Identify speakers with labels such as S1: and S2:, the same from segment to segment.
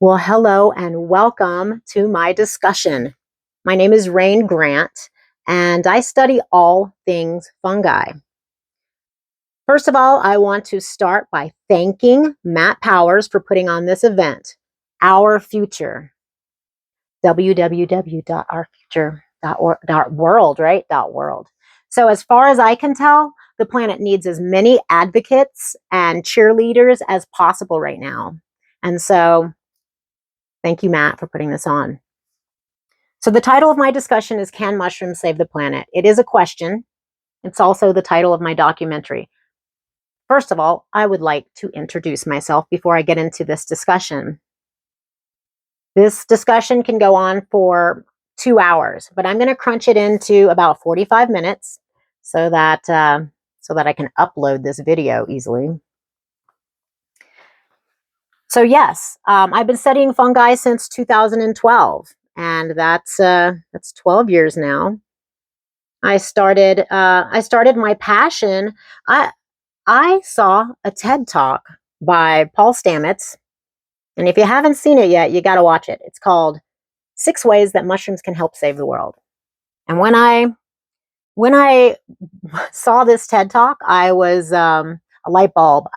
S1: Well, hello and welcome to my discussion. My name is Rayne Grant, and I study all things fungi. First of all, I want to start by thanking Matt Powers for putting on this event, Our Future, www.R-Future.world, right? .world. So as far as I can tell, the planet needs as many advocates and cheerleaders as possible right now. And so thank you, Matt, for putting this on. So the title of my discussion is Can Mushrooms Save the Planet? It is a question. It's also the title of my documentary. First of all, I would like to introduce myself before I get into this discussion. This discussion can go on for 2 hours, but I'm going to crunch it into about 45 minutes so that I can upload this video easily. So yes, I've been studying fungi since 2012, and that's 12 years now. I started my passion. I saw a TED Talk by Paul Stamets, and if you haven't seen it yet, you got to watch it. It's called 6 Ways That Mushrooms Can Help Save the World. And when I saw this TED Talk, I was a light bulb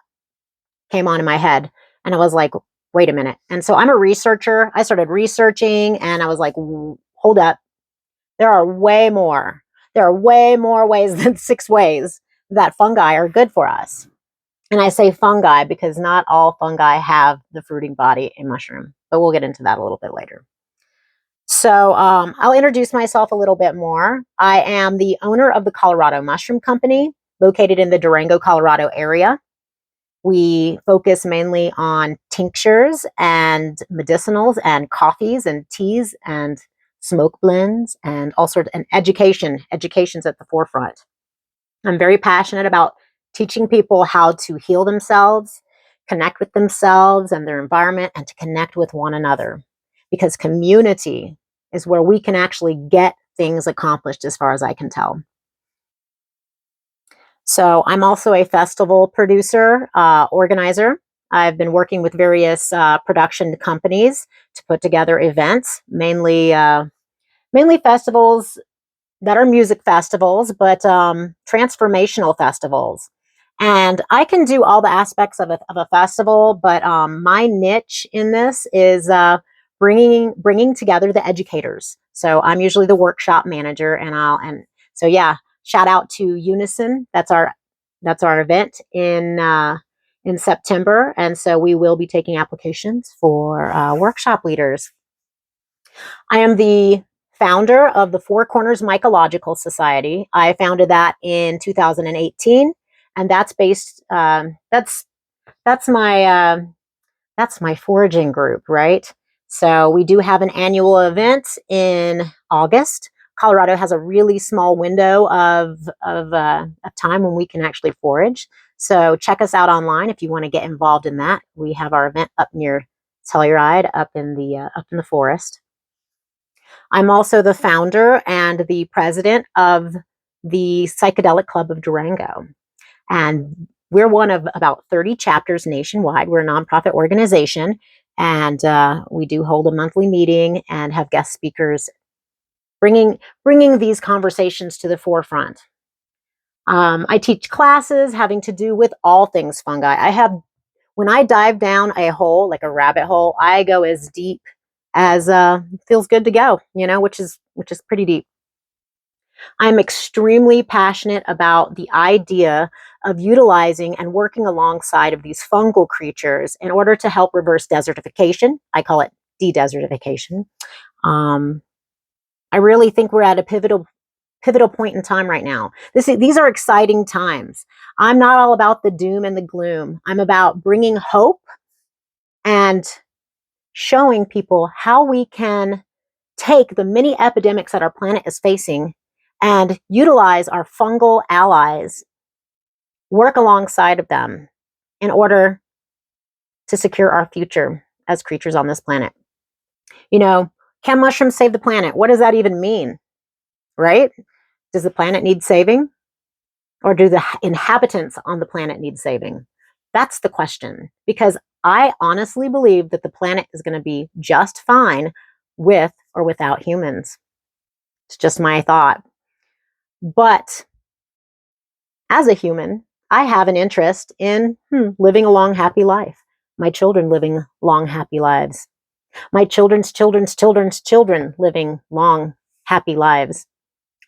S1: came on in my head, and I was like, wait a minute. And so I'm a researcher. I started researching, and I was like, hold up. There are way more ways than 6 ways that fungi are good for us. And I say fungi because not all fungi have the fruiting body a mushroom, but we'll get into that a little bit later. So I'll introduce myself a little bit more. I am the owner of the Colorado Mushroom Company, located in the Durango, Colorado area. We focus mainly on tinctures and medicinals and coffees and teas and smoke blends and all sorts, and education's at the forefront. I'm very passionate about teaching people how to heal themselves, connect with themselves and their environment, and to connect with one another, because community is where we can actually get things accomplished, as far as I can tell. So I'm also a festival producer, organizer. I've been working with various production companies to put together events, mainly festivals that are music festivals, but transformational festivals. And I can do all the aspects of a festival, but my niche in this is bringing together the educators. So I'm usually the workshop manager, and so yeah, shout out to Unison. That's our event in September, and so we will be taking applications for workshop leaders. I am the founder of the Corners Mycological Society. I founded that in 2018, and that's based. That's my foraging group, right? So we do have an annual event in August. Colorado has a really small window of time when we can actually forage. So check us out online if you want to get involved in that. We have our event up near Telluride, up in the forest. I'm also the founder and the president of the Psychedelic Club of Durango. And we're one of about 30 chapters nationwide. We're a nonprofit organization, and we do hold a monthly meeting and have guest speakers bringing these conversations to the forefront. I teach classes having to do with all things fungi. When I dive down a hole, like a rabbit hole, I go as deep as feels good to go, which is pretty deep. I'm extremely passionate about the idea of utilizing and working alongside of these fungal creatures in order to help reverse desertification. I call it de-desertification. I really think we're at a pivotal point in time right now. These are exciting times. I'm not all about the doom and the gloom. I'm about bringing hope and showing people how we can take the many epidemics that our planet is facing and utilize our fungal allies, work alongside of them in order to secure our future as creatures on this planet. Can mushrooms save the planet? What does that even mean, right? Does the planet need saving? Or do the inhabitants on the planet need saving? That's the question, because I honestly believe that the planet is going to be just fine with or without humans. It's just my thought. But as a human, I have an interest in living a long, happy life. My children living long, happy lives. My children's children's children's children living long, happy lives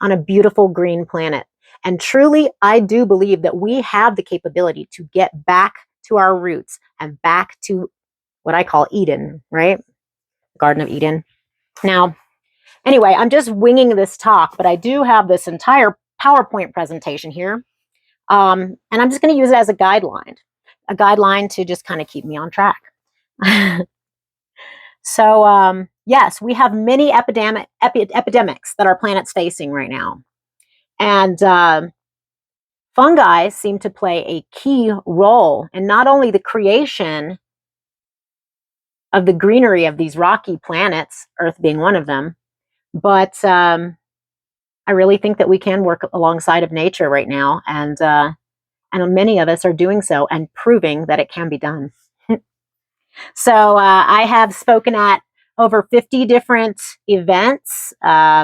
S1: on a beautiful green planet. And truly, I do believe that we have the capability to get back to our roots and back to what I call Eden, right? The Garden of Eden. Now, anyway, I'm just winging this talk, but I do have this entire PowerPoint presentation here. And I'm just going to use it as a guideline to just kind of keep me on track. So, yes, we have many epidemics that our planet's facing right now. And fungi seem to play a key role in not only the creation of the greenery of these rocky planets, Earth being one of them, but I really think that we can work alongside of nature right now, and many of us are doing so and proving that it can be done. So I have spoken at over 50 different events,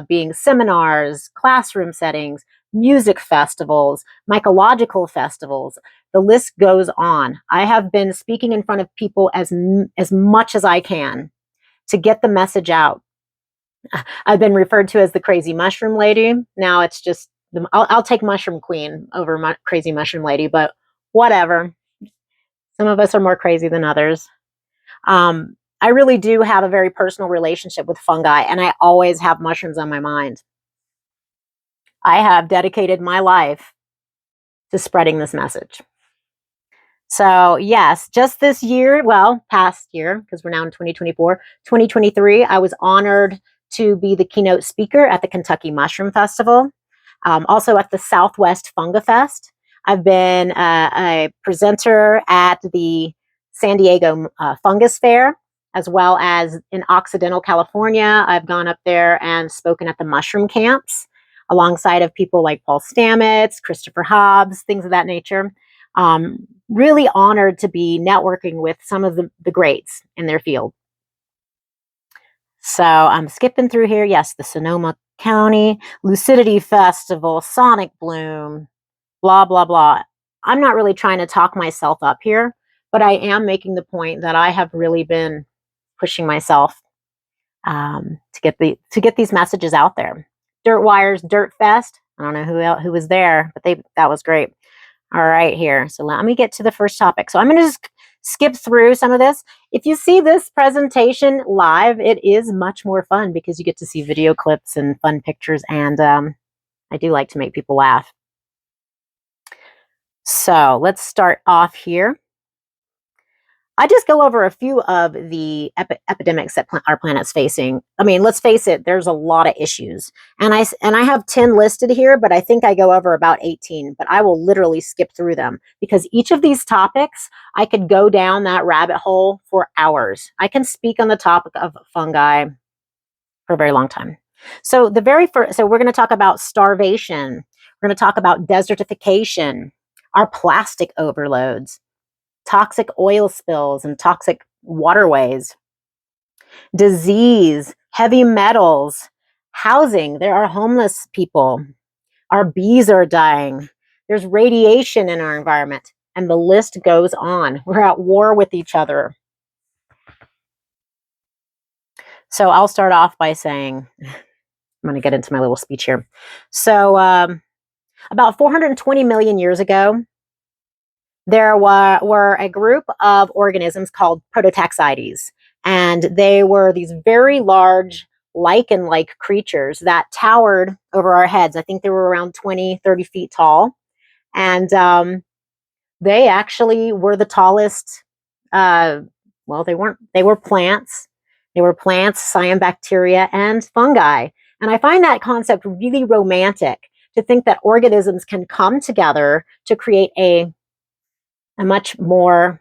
S1: being seminars, classroom settings, music festivals, mycological festivals. The list goes on. I have been speaking in front of people as much as I can to get the message out. I've been referred to as the crazy mushroom lady. Now it's just, I'll take mushroom queen over crazy mushroom lady, but whatever. Some of us are more crazy than others. I really do have a very personal relationship with fungi, and I always have mushrooms on my mind. I have dedicated my life to spreading this message. So, yes, just this year, well, past year, because we're now in 2024, 2023, I was honored to be the keynote speaker at the Kentucky Mushroom Festival, also at the Southwest Fungafest. I've been a presenter at the San Diego Fungus Fair, as well as in Occidental, California. I've gone up there and spoken at the mushroom camps alongside of people like Paul Stamets, Christopher Hobbs, things of that nature. Really honored to be networking with some of the greats in their field. So I'm skipping through here. Yes, the Sonoma County Lucidity Festival, Sonic Bloom, blah, blah, blah. I'm not really trying to talk myself up here, but I am making the point that I have really been pushing myself to get these messages out there. Dirt Wires Dirt Fest. I don't know who was there, but that was great. All right, here. So let me get to the first topic. So I'm going to just skip through some of this. If you see this presentation live, it is much more fun because you get to see video clips and fun pictures, and I do like to make people laugh. So let's start off here. I just go over a few of the epidemics that our planet's facing. I mean, let's face it, there's a lot of issues. And I have 10 listed here, but I think I go over about 18, but I will literally skip through them because each of these topics, I could go down that rabbit hole for hours. I can speak on the topic of fungi for a very long time. So so we're going to talk about starvation. We're going to talk about desertification, our plastic overloads, toxic oil spills and toxic waterways, disease, heavy metals, housing. There are homeless people. Our bees are dying. There's radiation in our environment. And the list goes on. We're at war with each other. So I'll start off by saying, I'm going to get into my little speech here. So about 420 million years ago, there were a group of organisms called prototaxides, and they were these very large lichen-like creatures that towered over our heads. I think they were around 20, 30 feet tall, and they actually were the tallest. Well, they weren't. They were plants. They were plants, cyanobacteria, and fungi. And I find that concept really romantic, to think that organisms can come together to create a much more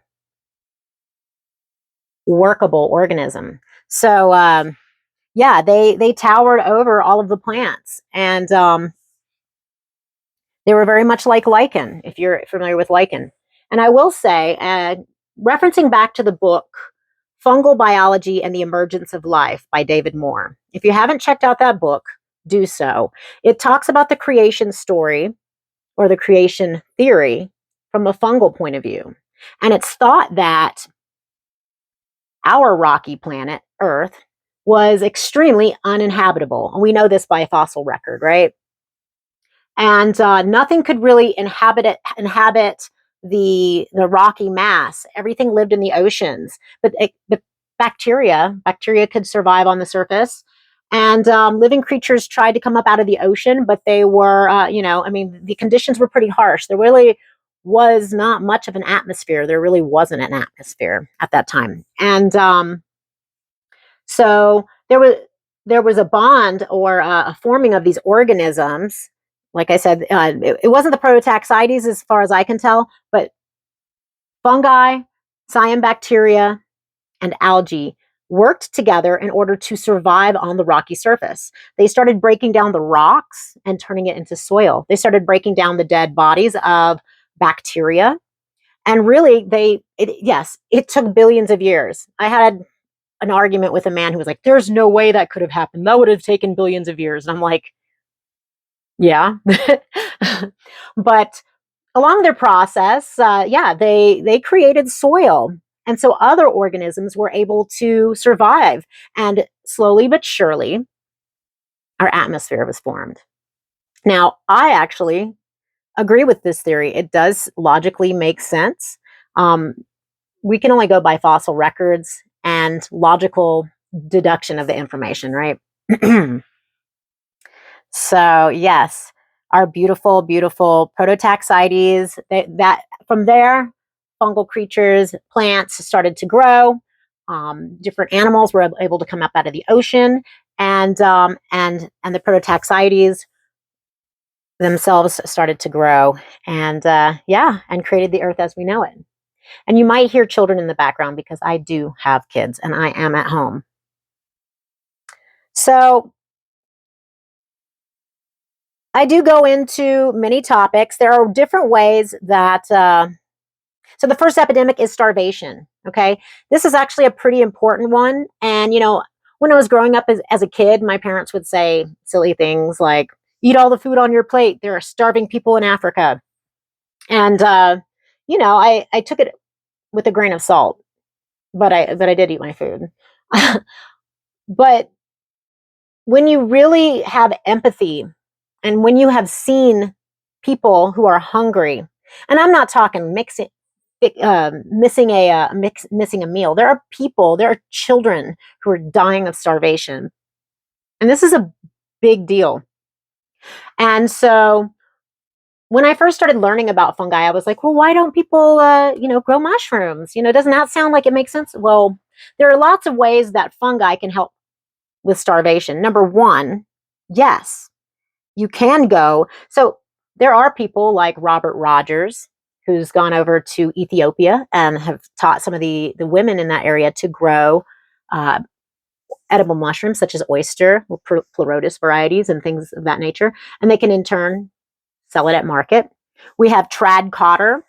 S1: workable organism. So yeah, they towered over all of the plants, and they were very much like lichen, if you're familiar with lichen. And I will say, referencing back to the book, Fungal Biology and the Emergence of Life by David Moore. If you haven't checked out that book, do so. It talks about the creation story or the creation theory from a fungal point of view. And it's thought that our rocky planet, Earth, was extremely uninhabitable. And we know this by fossil record, right? And nothing could really inhabit the rocky mass. Everything lived in the oceans, but bacteria could survive on the surface. And living creatures tried to come up out of the ocean, but they were, the conditions were pretty harsh. There really was not much of an atmosphere. There really wasn't an atmosphere at that time. And so there was a bond or a forming of these organisms. Like I said, it wasn't the prototaxides as far as I can tell, but fungi, cyanobacteria, and algae worked together in order to survive on the rocky surface. They started breaking down the rocks and turning it into soil. They started breaking down the dead bodies of bacteria. And really, it took billions of years. I had an argument with a man who was like, there's no way that could have happened. That would have taken billions of years. And I'm like, yeah. But along their process, they created soil. And so other organisms were able to survive. And slowly but surely, our atmosphere was formed. Now, I actually agree with this theory. It does logically make sense. We can only go by fossil records and logical deduction of the information, right? So yes, our beautiful, beautiful prototaxides, that from there, fungal creatures, plants started to grow. Different animals were able to come up out of the ocean, and the prototaxides themselves started to grow, and and created the earth as we know it. And you might hear children in the background because I do have kids and I am at home. So I do go into many topics. There are different ways that, so the first epidemic is starvation. Okay. This is actually a pretty important one. And, when I was growing up as a kid, my parents would say silly things like, eat all the food on your plate. There are starving people in Africa. And, I took it with a grain of salt, but I did eat my food. But when you really have empathy and when you have seen people who are hungry, and I'm not talking missing a meal. There are children who are dying of starvation. And this is a big deal. And so when I first started learning about fungi, I was like, well, why don't people, grow mushrooms? Doesn't that sound like it makes sense? Well, there are lots of ways that fungi can help with starvation. Number one, yes, you can go. So there are people like Robert Rogers, who's gone over to Ethiopia and have taught some of the women in that area to grow uh, edible mushrooms, such as oyster, pleurotus varieties, and things of that nature. And they can in turn sell it at market. We have Trad Cotter,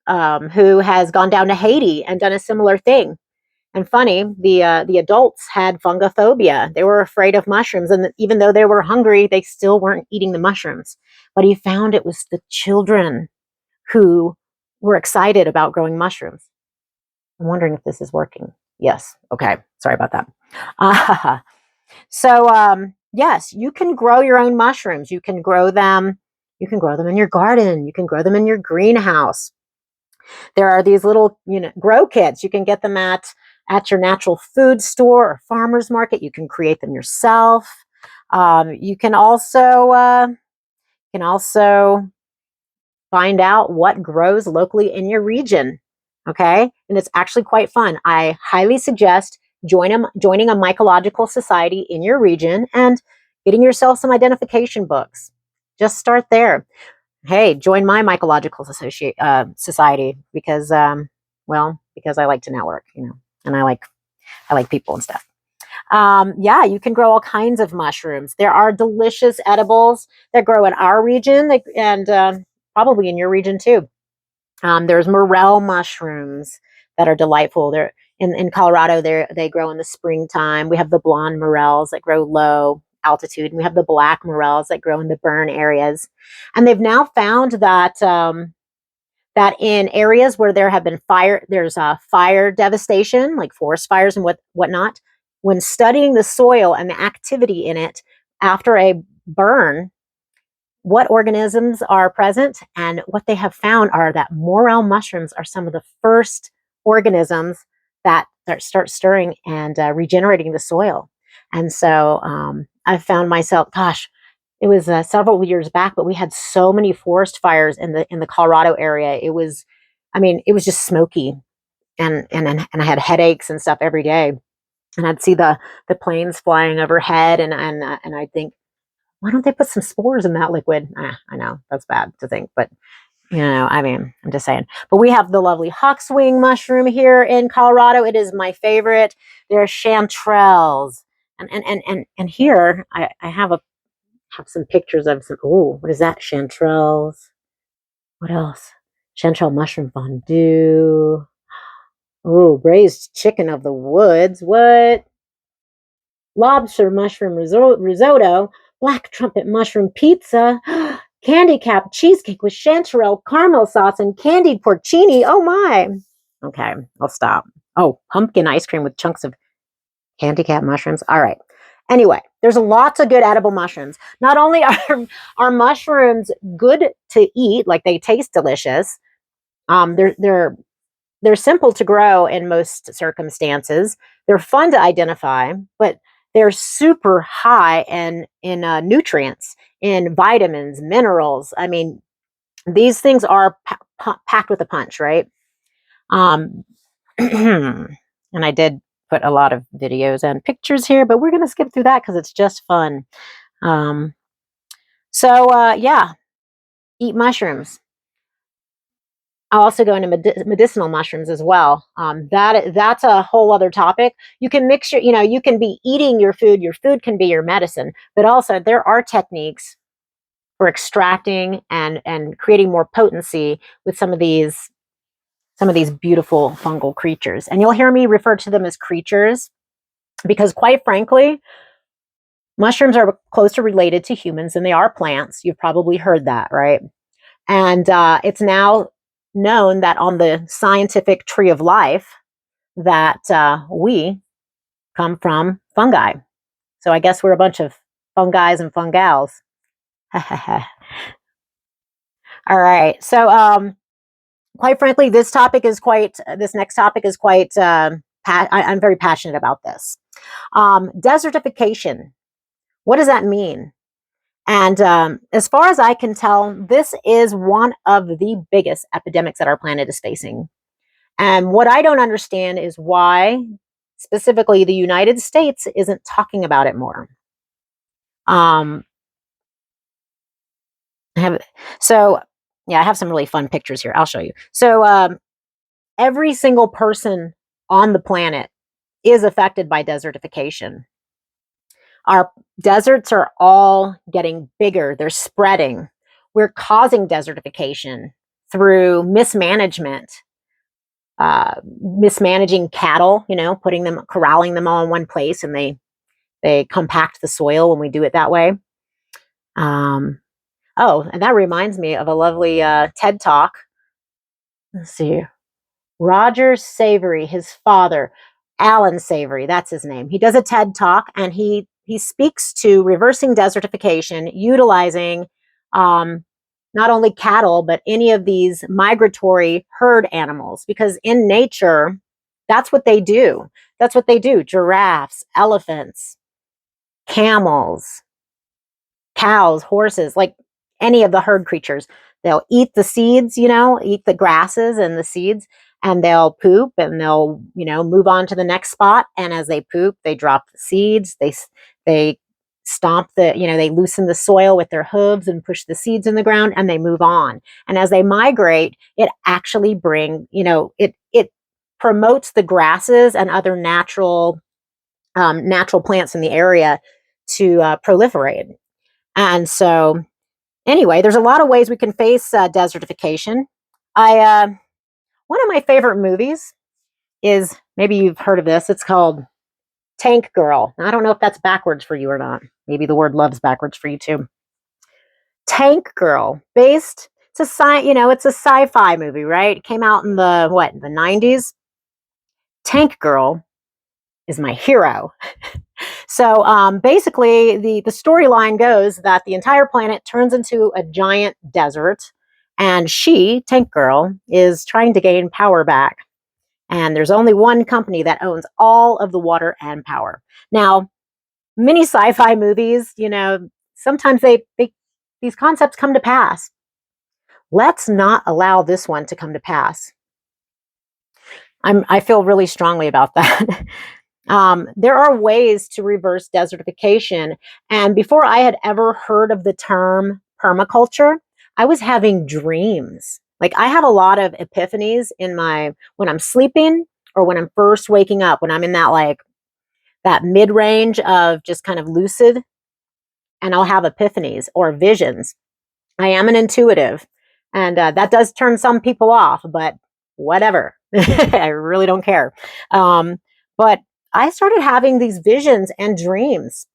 S1: who has gone down to Haiti and done a similar thing. And funny, the adults had fungophobia. They were afraid of mushrooms, and even though they were hungry, they still weren't eating the mushrooms. But he found it was the children who were excited about growing mushrooms. I'm wondering if this is working. Yes. Okay. Sorry about that. Yes, you can grow your own mushrooms. You can grow them. You can grow them in your garden. You can grow them in your greenhouse. There are these little, grow kits. You can get them at your natural food store or farmer's market. You can create them yourself. You can also find out what grows locally in your region. Okay, and it's actually quite fun. I highly suggest joining a mycological society in your region and getting yourself some identification books. Just start there. Hey, join my mycological society because, because I like to network, and I like people and stuff. You can grow all kinds of mushrooms. There are delicious edibles that grow in our region and probably in your region too. There's morel mushrooms that are delightful. They're in Colorado. They grow in the springtime. We have the blonde morels that grow low altitude, and we have the black morels that grow in the burn areas. And they've now found that that in areas where there have been there's fire devastation, like forest fires and whatnot. When studying the soil and the activity in it after a burn, what organisms are present, and what they have found are that morel mushrooms are some of the first organisms that start stirring and regenerating the soil. And so I found myself, gosh, it was several years back, but we had so many forest fires in the Colorado area. It was, I mean, it was just smoky, and I had headaches and stuff every day. And I'd see the planes flying overhead, and I'd think, why don't they put some spores in that liquid? I know that's bad to think, but I mean, I'm just saying. But we have the lovely hawkswing mushroom here in Colorado. It is my favorite. There's chanterelles, and here I have some pictures of some. Oh, what is that? Chanterelles. What else? Chanterelle mushroom fondue. Oh, braised chicken of the woods. What? Lobster mushroom risotto, black trumpet mushroom pizza, candy cap cheesecake with chanterelle caramel sauce and candied porcini. Oh my. Okay, I'll stop. Oh, pumpkin ice cream with chunks of candy cap mushrooms. All right. Anyway, there's lots of good edible mushrooms. Not only are mushrooms good to eat, like they taste delicious, they're simple to grow in most circumstances. They're fun to identify, but they're super high in nutrients, in vitamins, minerals. I mean, these things are packed with a punch, right? Um, and I did put a lot of videos and pictures here, but we're going to skip through that because it's just fun. Um, yeah, eat mushrooms. I'll also go into medicinal mushrooms as well. That's a whole other topic. You can mix you can be eating your food. Your food can be your medicine, but also there are techniques for extracting and creating more potency with some of these beautiful fungal creatures. And you'll hear me refer to them as creatures because, quite frankly, mushrooms are closer related to humans than they are plants. You've probably heard that, right? And it's now known that on the scientific tree of life that we come from fungi. So I guess we're a bunch of fungis and fungals. All right. So quite frankly, this next topic is quite, I'm very passionate about this. Desertification. What does that mean? And as far as I can tell, this is one of the biggest epidemics that our planet is facing. And what I don't understand is why, specifically, the United States isn't talking about it more. I have so yeah, I have some really fun pictures here. I'll show you. So every single person on the planet is affected by desertification. Our deserts are all getting bigger, they're spreading. We're causing desertification through mismanagement, mismanaging cattle, corralling them all in one place, and they compact the soil when we do it that way. Oh, and that reminds me of a lovely TED talk. Let's see. Roger Savory, his father, Alan Savory, that's his name. He does a TED talk, and he speaks to reversing desertification, utilizing not only cattle, but any of these migratory herd animals, because in nature, that's what they do. That's what they do. Giraffes, elephants, camels, cows, horses, like any of the herd creatures. They'll eat the seeds, eat the grasses and the seeds, and they'll poop, and they'll, move on to the next spot. And as they poop, they drop the seeds. They stomp they loosen the soil with their hooves and push the seeds in the ground, and they move on. And as they migrate, it actually it promotes the grasses and other natural plants in the area to proliferate. And so, anyway, there's a lot of ways we can face desertification. One of my favorite movies is, maybe you've heard of this. It's called Tank Girl. Now, I don't know if that's backwards for you or not. Maybe the word love's backwards for you too. Tank Girl, based. It's a sci-fi movie, right? It came out in the 90s. Tank Girl is my hero. So basically, the storyline goes that the entire planet turns into a giant desert, and she, Tank Girl, is trying to gain power back. And there's only one company that owns all of the water and power. Now, many sci-fi movies, sometimes these concepts come to pass. Let's not allow this one to come to pass. I feel really strongly about that. There are ways to reverse desertification. And before I had ever heard of the term permaculture, I was having dreams. Like, I have a lot of epiphanies when I'm sleeping or when I'm first waking up, when I'm in that mid-range of just kind of lucid, and I'll have epiphanies or visions. I am an intuitive, and that does turn some people off, but whatever. I really don't care. But I started having these visions and dreams.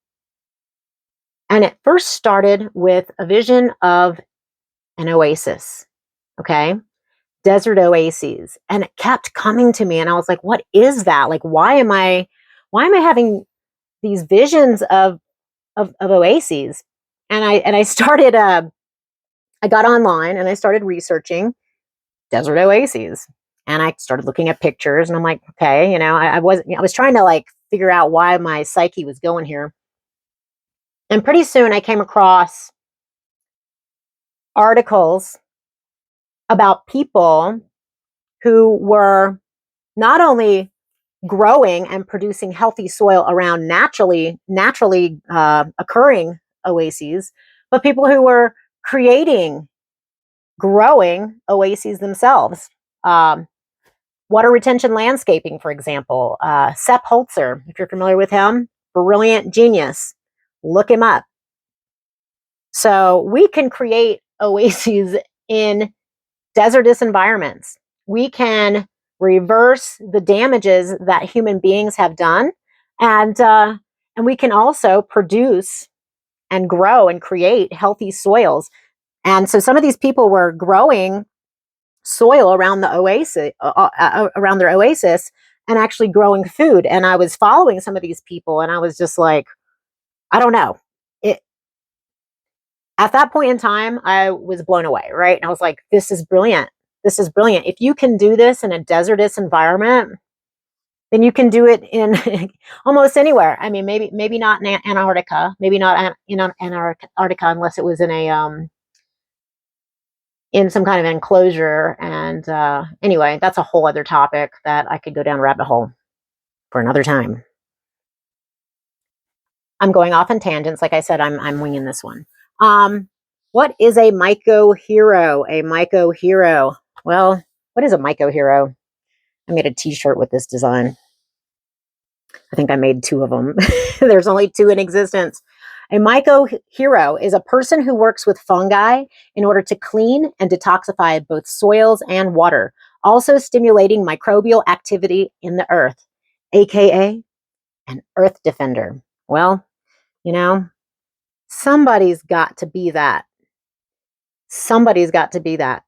S1: And it first started with a vision of an oasis, okay? Desert oases. And it kept coming to me. And I was like, what is that? Like, why am I having these visions of oases? And I started, I got online and I started researching desert oases. And I started looking at pictures, and I'm like, okay, I was trying to figure out why my psyche was going here. And pretty soon I came across articles about people who were not only growing and producing healthy soil around naturally occurring oases, but people who were growing oases themselves. Water retention landscaping, for example. Sepp Holzer, if you're familiar with him, brilliant genius. Look him up. So we can create oases in desertous environments. We can reverse the damages that human beings have done, and we can also produce and grow and create healthy soils. And so some of these people were growing soil around the oasis, around their oasis, and actually growing food. And I was following some of these people, and I was just like, I don't know. At that point in time, I was blown away, right? And I was like, this is brilliant. This is brilliant. If you can do this in a desertous environment, then you can do it in almost anywhere. I mean, maybe not in Antarctica, maybe not in Antarctica unless it was in some kind of enclosure. And anyway, that's a whole other topic that I could go down a rabbit hole for another time. I'm going off on tangents. Like I said, I'm winging this one. What is a myco hero? A myco hero. Well, what is a myco hero? I made a t-shirt with this design. I think I made 2 of them. There's only 2 in existence. A myco hero is a person who works with fungi in order to clean and detoxify both soils and water, also stimulating microbial activity in the earth, aka an earth defender. Well, somebody's got to be that. Somebody's got to be that.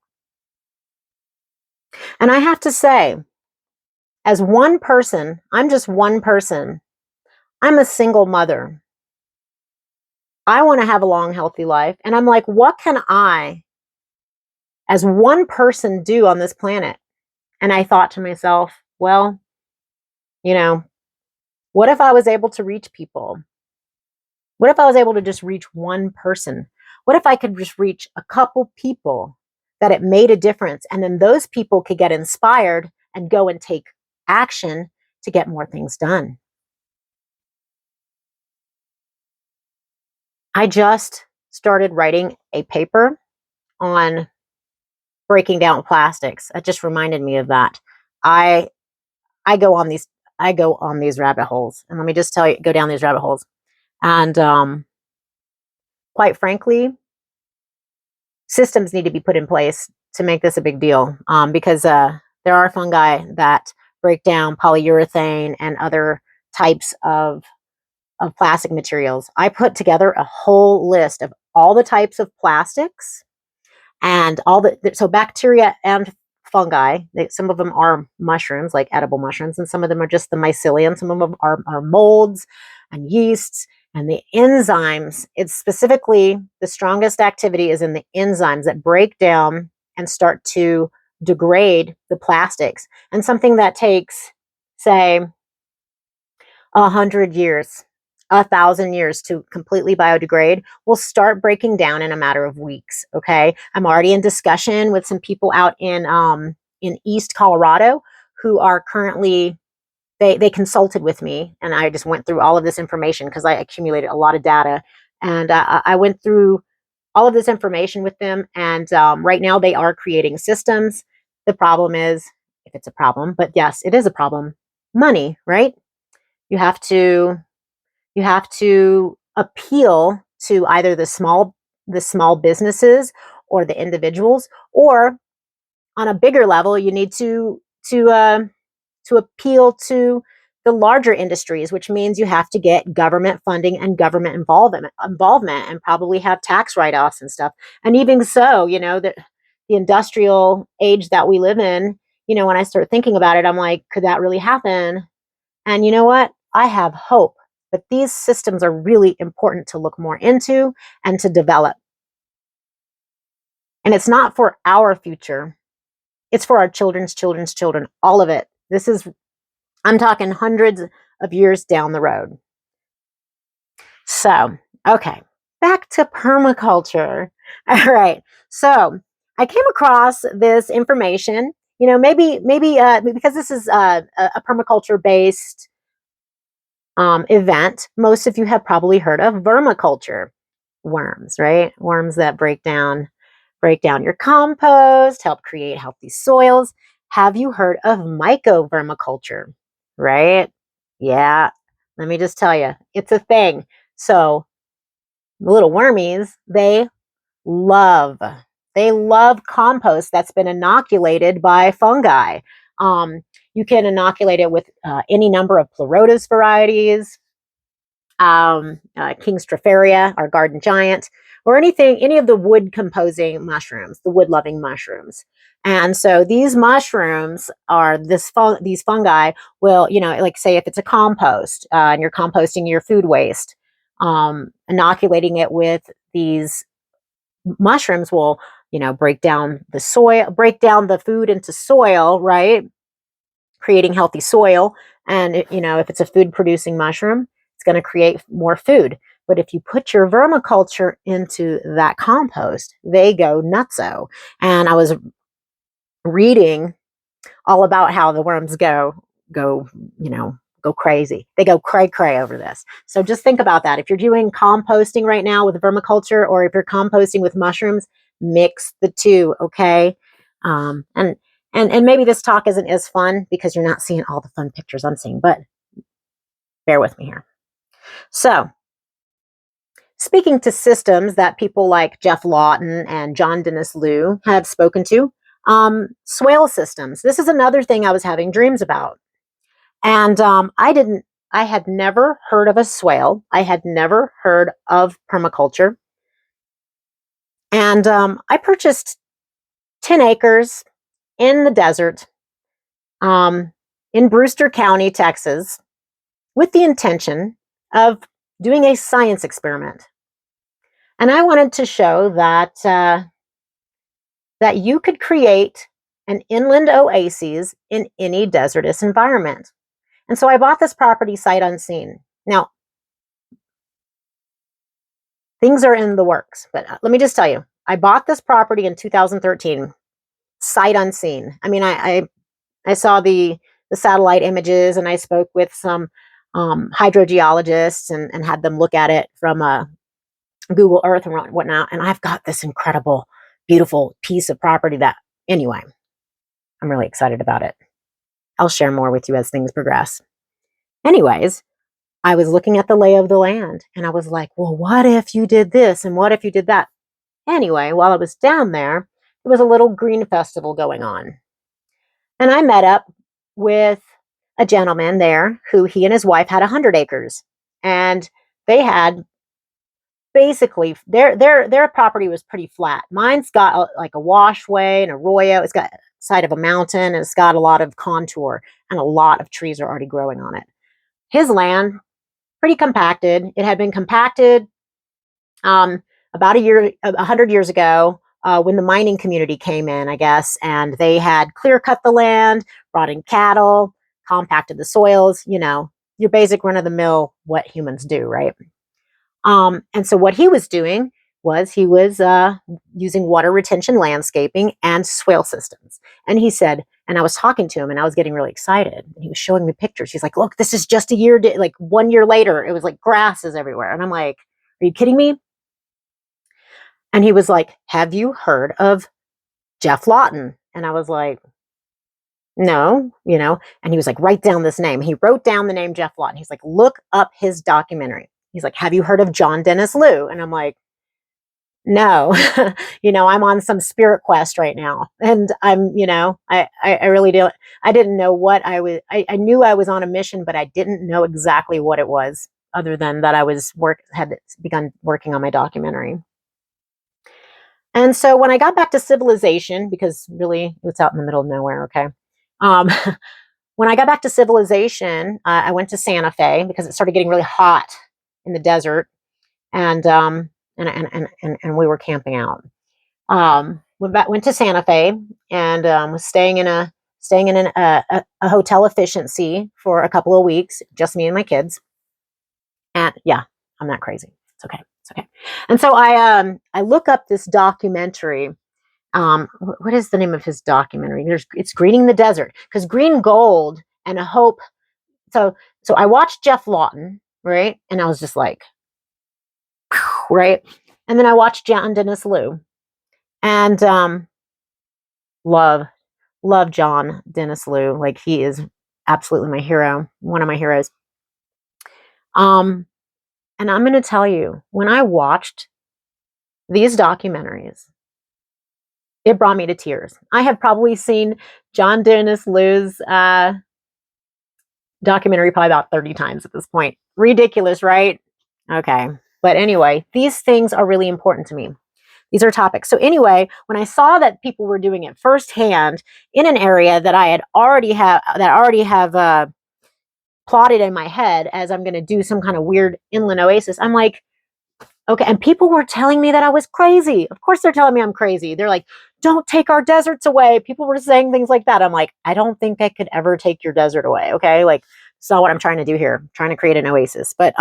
S1: And I have to say, as one person, I'm just one person. I'm a single mother. I want to have a long, healthy life. And I'm like, what can I, as one person, do on this planet? And I thought to myself, well, what if I was able to reach people? What if I was able to just reach one person? What if I could just reach a couple people that it made a difference? And then those people could get inspired and go and take action to get more things done. I just started writing a paper on breaking down plastics. That just reminded me of that. I go on these rabbit holes, and let me just tell you, go down these rabbit holes. And quite frankly, systems need to be put in place to make this a big deal, because there are fungi that break down polyurethane and other types of plastic materials. I put together a whole list of all the types of plastics and so bacteria and fungi. Some of them are mushrooms, like edible mushrooms, and some of them are just the mycelium. Some of them are molds and yeasts and the enzymes. It's specifically the strongest activity is in the enzymes that break down and start to degrade the plastics. And something that takes, say, 100 years, 1,000 years to completely biodegrade will start breaking down in a matter of weeks. Okay, I'm already in discussion with some people out in East Colorado who are currently they consulted with me, and I just went through all of this information because I accumulated a lot of data, and I went through all of this information with them, and right now they are creating systems. The problem is, if it's a problem, but yes, it is a problem, money, right? You have to appeal to either the small businesses or the individuals, or on a bigger level, you need to appeal to the larger industries, which means you have to get government funding and government involvement, and probably have tax write-offs and stuff. And even so, the industrial age that we live in, when I start thinking about it, I'm like, could that really happen? And you know what? I have hope, but these systems are really important to look more into and to develop. And it's not for our future, it's for our children's children's children, all of it. I'm talking hundreds of years down the road. So, okay, back to permaculture. All right. So, I came across this information, maybe because this is a permaculture based event, most of you have probably heard of vermiculture. Worms, right? Worms that break down your compost, help create healthy soils. Have you heard of mycovermiculture? Right? Yeah. Let me just tell you, it's a thing. So the little wormies, love they love compost that's been inoculated by fungi. Um, you can inoculate it with any number of pleurotus varieties, King Stropharia, our garden giant, or any of the wood composing mushrooms, the wood loving mushrooms. And so these mushrooms are these fungi will, like say if it's a compost and you're composting your food waste, inoculating it with these mushrooms will, break down the soil, break down the food into soil, right? Creating healthy soil. And, if it's a food producing mushroom, it's going to create more food. But if you put your vermiculture into that compost, they go nutso. And I was reading all about how the worms go, go crazy. They go cray over this. So just think about that. If you're doing composting right now with vermiculture, or if you're composting with mushrooms, mix the two, okay? And maybe this talk isn't as fun because you're not seeing all the fun pictures I'm seeing, but bear with me here. So, speaking to systems that people like Jeff Lawton and John Dennis Liu have spoken to, swale systems. This is another thing I was having dreams about. And I had never heard of a swale. I had never heard of permaculture. And I purchased 10 acres in the desert in Brewster County, Texas, with the intention of doing a science experiment. And I wanted to show that that you could create an inland oasis in any desertous environment. And so I bought this property sight unseen. Now, things are in the works, but let me just tell you, I bought this property in 2013, sight unseen. I mean, I saw the satellite images, and I spoke with some hydrogeologists and had them look at it from Google Earth and whatnot. And I've got this incredible, beautiful piece of property that, anyway, I'm really excited about it. I'll share more with you as things progress. Anyways, I was looking at the lay of the land, and I was like, well, what if you did this and what if you did that? Anyway, while I was down there, there was a little green festival going on. And I met up with a gentleman there who he and his wife had 100 acres. And they had basically their property was pretty flat. Mine's got like a washway, an arroyo. It's got side of a mountain, and it's got a lot of contour, and a lot of trees are already growing on it. His land, pretty compacted. It had been compacted about 100 years ago, when the mining community came in, I guess, and they had clear cut the land, brought in cattle, compacted the soils, your basic run of the mill, what humans do, right? And so what he was doing was he was using water retention landscaping and swale systems. And he said, and I was talking to him and I was getting really excited. And he was showing me pictures. He's like, look, this is just a year, like 1 year later, it was like grasses everywhere. And I'm like, are you kidding me? And he was like, have you heard of Jeff Lawton? And I was like, no, and he was like, write down this name. He wrote down the name Jeff Lawton. He's like, look up his documentary. He's like, have you heard of John Dennis Liu? And I'm like, no, I'm on some spirit quest right now. And I really don't, I didn't know what I knew I was on a mission, but I didn't know exactly what it was, other than that I had begun working on my documentary. And so when I got back to civilization, because really it's out in the middle of nowhere, okay? When I got back to civilization, I went to Santa Fe because it started getting really hot in the desert, and we were camping out. Went to Santa Fe and was staying in a hotel efficiency for a couple of weeks, just me and my kids. And yeah, I'm not crazy. It's okay. It's okay. And so I look up this documentary. What is the name of his documentary? It's Greening the Desert, because green gold and a hope. So I watched Jeff Lawton, right? And I was just like, right. And then I watched John Dennis Liu, and love John Dennis Liu. Like, he is absolutely my hero, one of my heroes. And I'm going to tell you, when I watched these documentaries, it brought me to tears. I have probably seen John Dennis Liu's documentary probably about 30 times at this point. Ridiculous, right? Okay. But anyway, these things are really important to me. These are topics. So anyway, when I saw that people were doing it firsthand in an area that I already have plotted in my head as I'm going to do some kind of weird inland oasis, I'm like, okay. And people were telling me that I was crazy. Of course they're telling me I'm crazy. They're like, don't take our deserts away. People were saying things like that. I'm like, I don't think I could ever take your desert away. Okay. Like, it's not what I'm trying to do here. I'm trying to create an oasis. But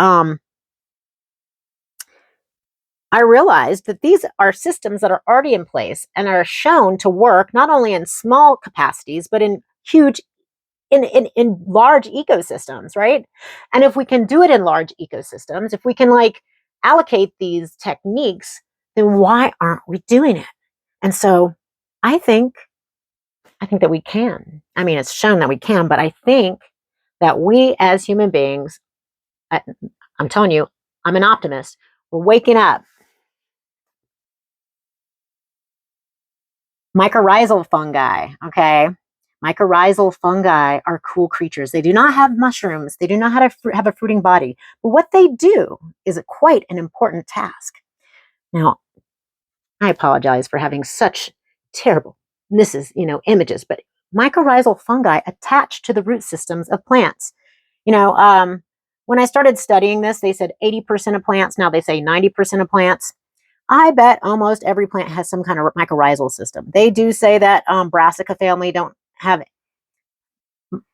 S1: I realized that these are systems that are already in place and are shown to work not only in small capacities, but in huge, in large ecosystems, right? And if we can do it in large ecosystems, if we can like allocate these techniques, then why aren't we doing it? And so I think that we can. I mean, it's shown that we can, but I think that we as human beings, I'm telling you, I'm an optimist. We're waking up. Mycorrhizal fungi, okay? Mycorrhizal fungi are cool creatures. They do not have mushrooms. They do not have a fruiting body. But what they do is quite an important task. Now, I apologize for having such terrible images, but mycorrhizal fungi attach to the root systems of plants. When I started studying this, they said 80% of plants. Now they say 90% of plants. I bet almost every plant has some kind of mycorrhizal system. They do say that Brassica family don't have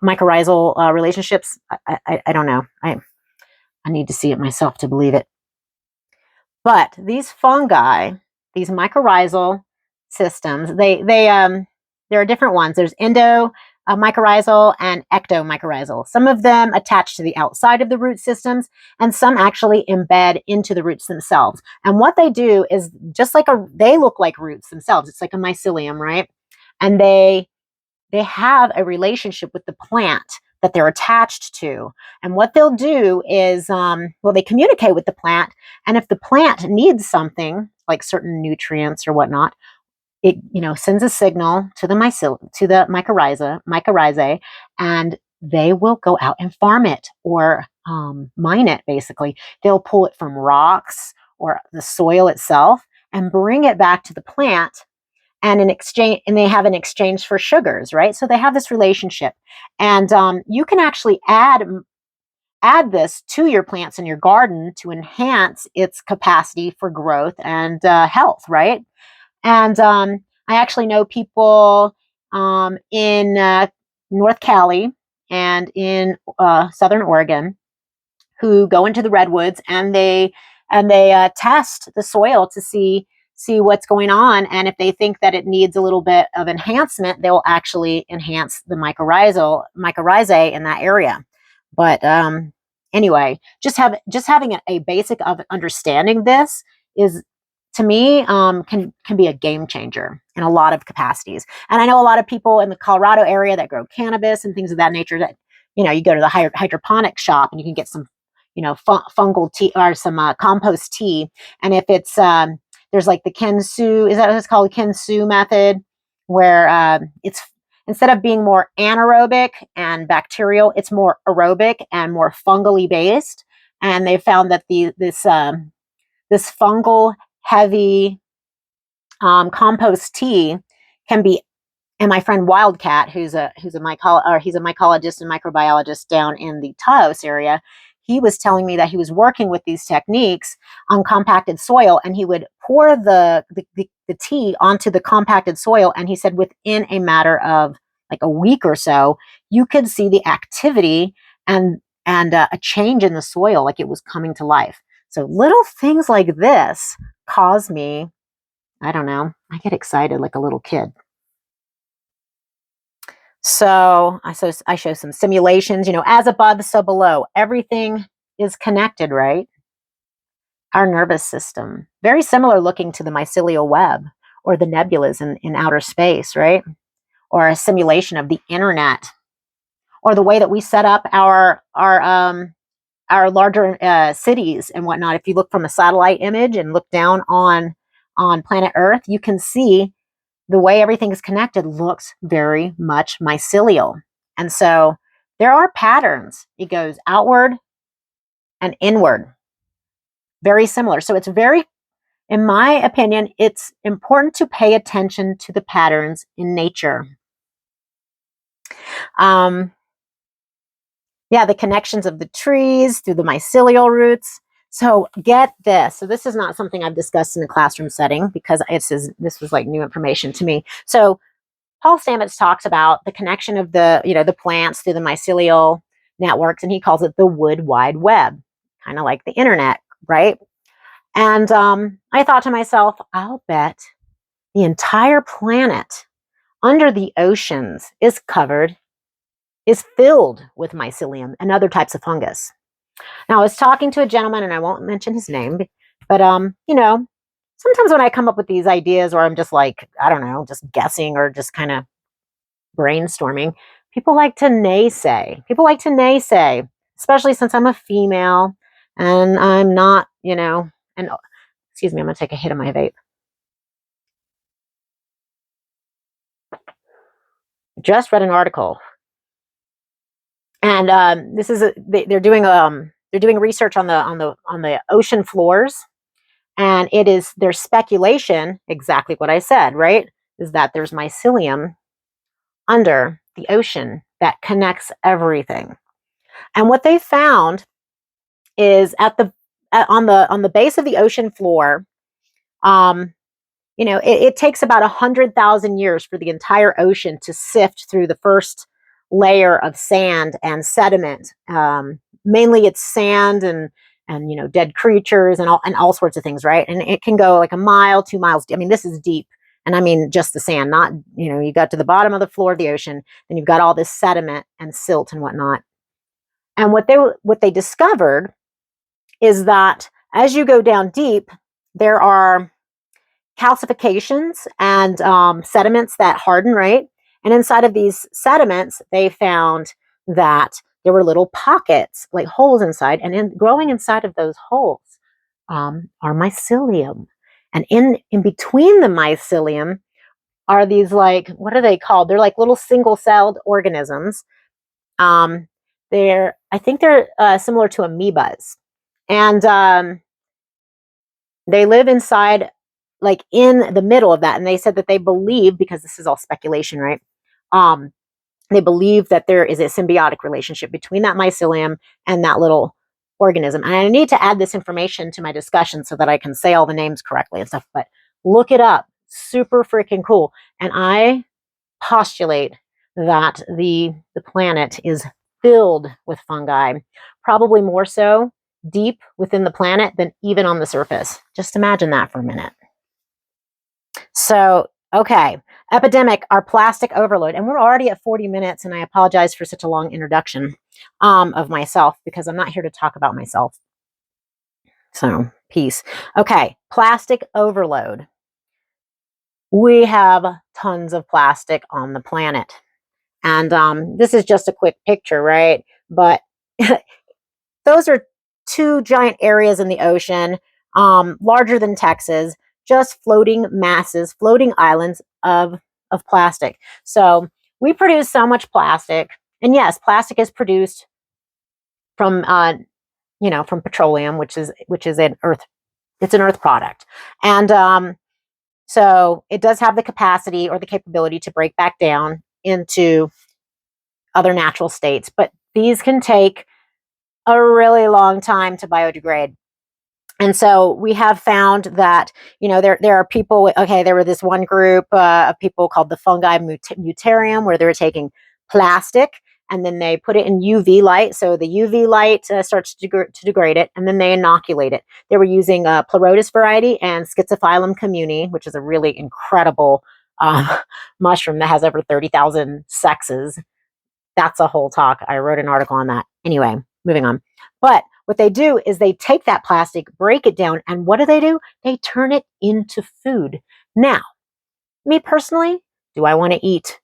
S1: mycorrhizal relationships. I don't know. I need to see it myself to believe it. But these fungi, these mycorrhizal systems, there are different ones. There's mycorrhizal and ectomycorrhizal. Some of them attach to the outside of the root systems, and some actually embed into the roots themselves. And what they do is they look like roots themselves. It's like a mycelium, right? And they have a relationship with the plant that they're attached to. And what they'll do is, they communicate with the plant. And if the plant needs something, like certain nutrients or whatnot, it, sends a signal to the mycorrhizae, and they will go out and farm it or mine it. Basically, they'll pull it from rocks or the soil itself and bring it back to the plant. And in exchange, and they have an exchange for sugars, right? So they have this relationship, and you can actually add this to your plants in your garden to enhance its capacity for growth and health, right? And I actually know people in North Cali and in Southern Oregon who go into the redwoods, and they test the soil to see what's going on, and if they think that it needs a little bit of enhancement, they will actually enhance the mycorrhizae in that area. But anyway, just having a basic of understanding this is, to me, can be a game changer in a lot of capacities. And I know a lot of people in the Colorado area that grow cannabis and things of that nature, that you go to the hydroponic shop and you can get some fungal tea or some compost tea. And if it's there's like the Kensu, is that what it's called, Kensu method, where it's, instead of being more anaerobic and bacterial, it's more aerobic and more fungally based. And they found that this fungal heavy compost tea can be, and my friend Wildcat, he's a mycologist and microbiologist down in the Taos area, he was telling me that he was working with these techniques on compacted soil, and he would pour the tea onto the compacted soil, and he said within a matter of like a week or so, you could see the activity and a change in the soil, like it was coming to life. So little things like this cause me, I don't know, I get excited like a little kid. So I show some simulations, as above, so below. Everything is connected, right? Our nervous system, very similar looking to the mycelial web or the nebulas in outer space, right? Or a simulation of the internet, or the way that we set up our larger cities and whatnot. If you look from a satellite image and look down on planet Earth, you can see the way everything is connected looks very much mycelial. And so there are patterns. It goes outward and inward, very similar. So it's very, in my opinion, it's important to pay attention to the patterns in nature. Yeah, the connections of the trees through the mycelial roots. So get this. So this is not something I've discussed in a classroom setting, because this was like new information to me. So Paul Stamets talks about the connection of the plants through the mycelial networks, and he calls it the wood wide web, kind of like the internet, right? And I thought to myself, I'll bet the entire planet under the oceans is filled with mycelium and other types of fungus. Now, I was talking to a gentleman, and I won't mention his name, but sometimes when I come up with these ideas, or I'm just like, I don't know, just guessing or just kind of brainstorming, people like to naysay. Especially since I'm a female and I'm not, and excuse me, I'm going to take a hit of my vape. Just read an article, and they're doing research on the ocean floors, and there's speculation, exactly what I said, right? Is that there's mycelium under the ocean that connects everything. And what they found is on the base of the ocean floor, it takes about 100,000 years for the entire ocean to sift through the first layer of sand and sediment. Mainly it's sand and dead creatures and all sorts of things, right? And it can go like a mile, 2 miles. I mean, this is deep. And I mean, just the sand, not, you got to the bottom of the floor of the ocean, then you've got all this sediment and silt and whatnot. And what they discovered is that as you go down deep, there are calcifications and sediments that harden, right? And inside of these sediments, they found that there were little pockets, like holes inside, and growing inside of those holes are mycelium. And in between the mycelium are these, like, what are they called? They're like little single-celled organisms. I think they're similar to amoebas. And they live inside, like in the middle of that. And they said that they believe, because this is all speculation, right? They believe that there is a symbiotic relationship between that mycelium and that little organism. And I need to add this information to my discussion so that I can say all the names correctly and stuff, but look it up. Super freaking cool. And I postulate that the planet is filled with fungi, probably more so deep within the planet than even on the surface. Just imagine that for a minute. So, okay, epidemic, our plastic overload. And we're already at 40 minutes, and I apologize for such a long introduction of myself, because I'm not here to talk about myself. So, peace. Okay, plastic overload. We have tons of plastic on the planet. And this is just a quick picture, right? But those are two giant areas in the ocean, larger than Texas, just floating masses, floating islands of plastic. So we produce so much plastic. And yes, plastic is produced from, from petroleum, which is an earth product. And so it does have the capacity or the capability to break back down into other natural states, but these can take a really long time to biodegrade. And so we have found that, there are people, okay, there were this one group of people called the Fungi Mutarium, where they were taking plastic and then they put it in UV light. So the UV light starts to degrade it, and then they inoculate it. They were using Pleurotus variety and Schizophilum communi, which is a really incredible mushroom that has over 30,000 sexes. That's a whole talk. I wrote an article on that. Anyway, moving on. But what they do is they take that plastic, break it down, and what do? They turn it into food. Now, me personally, do I want to eat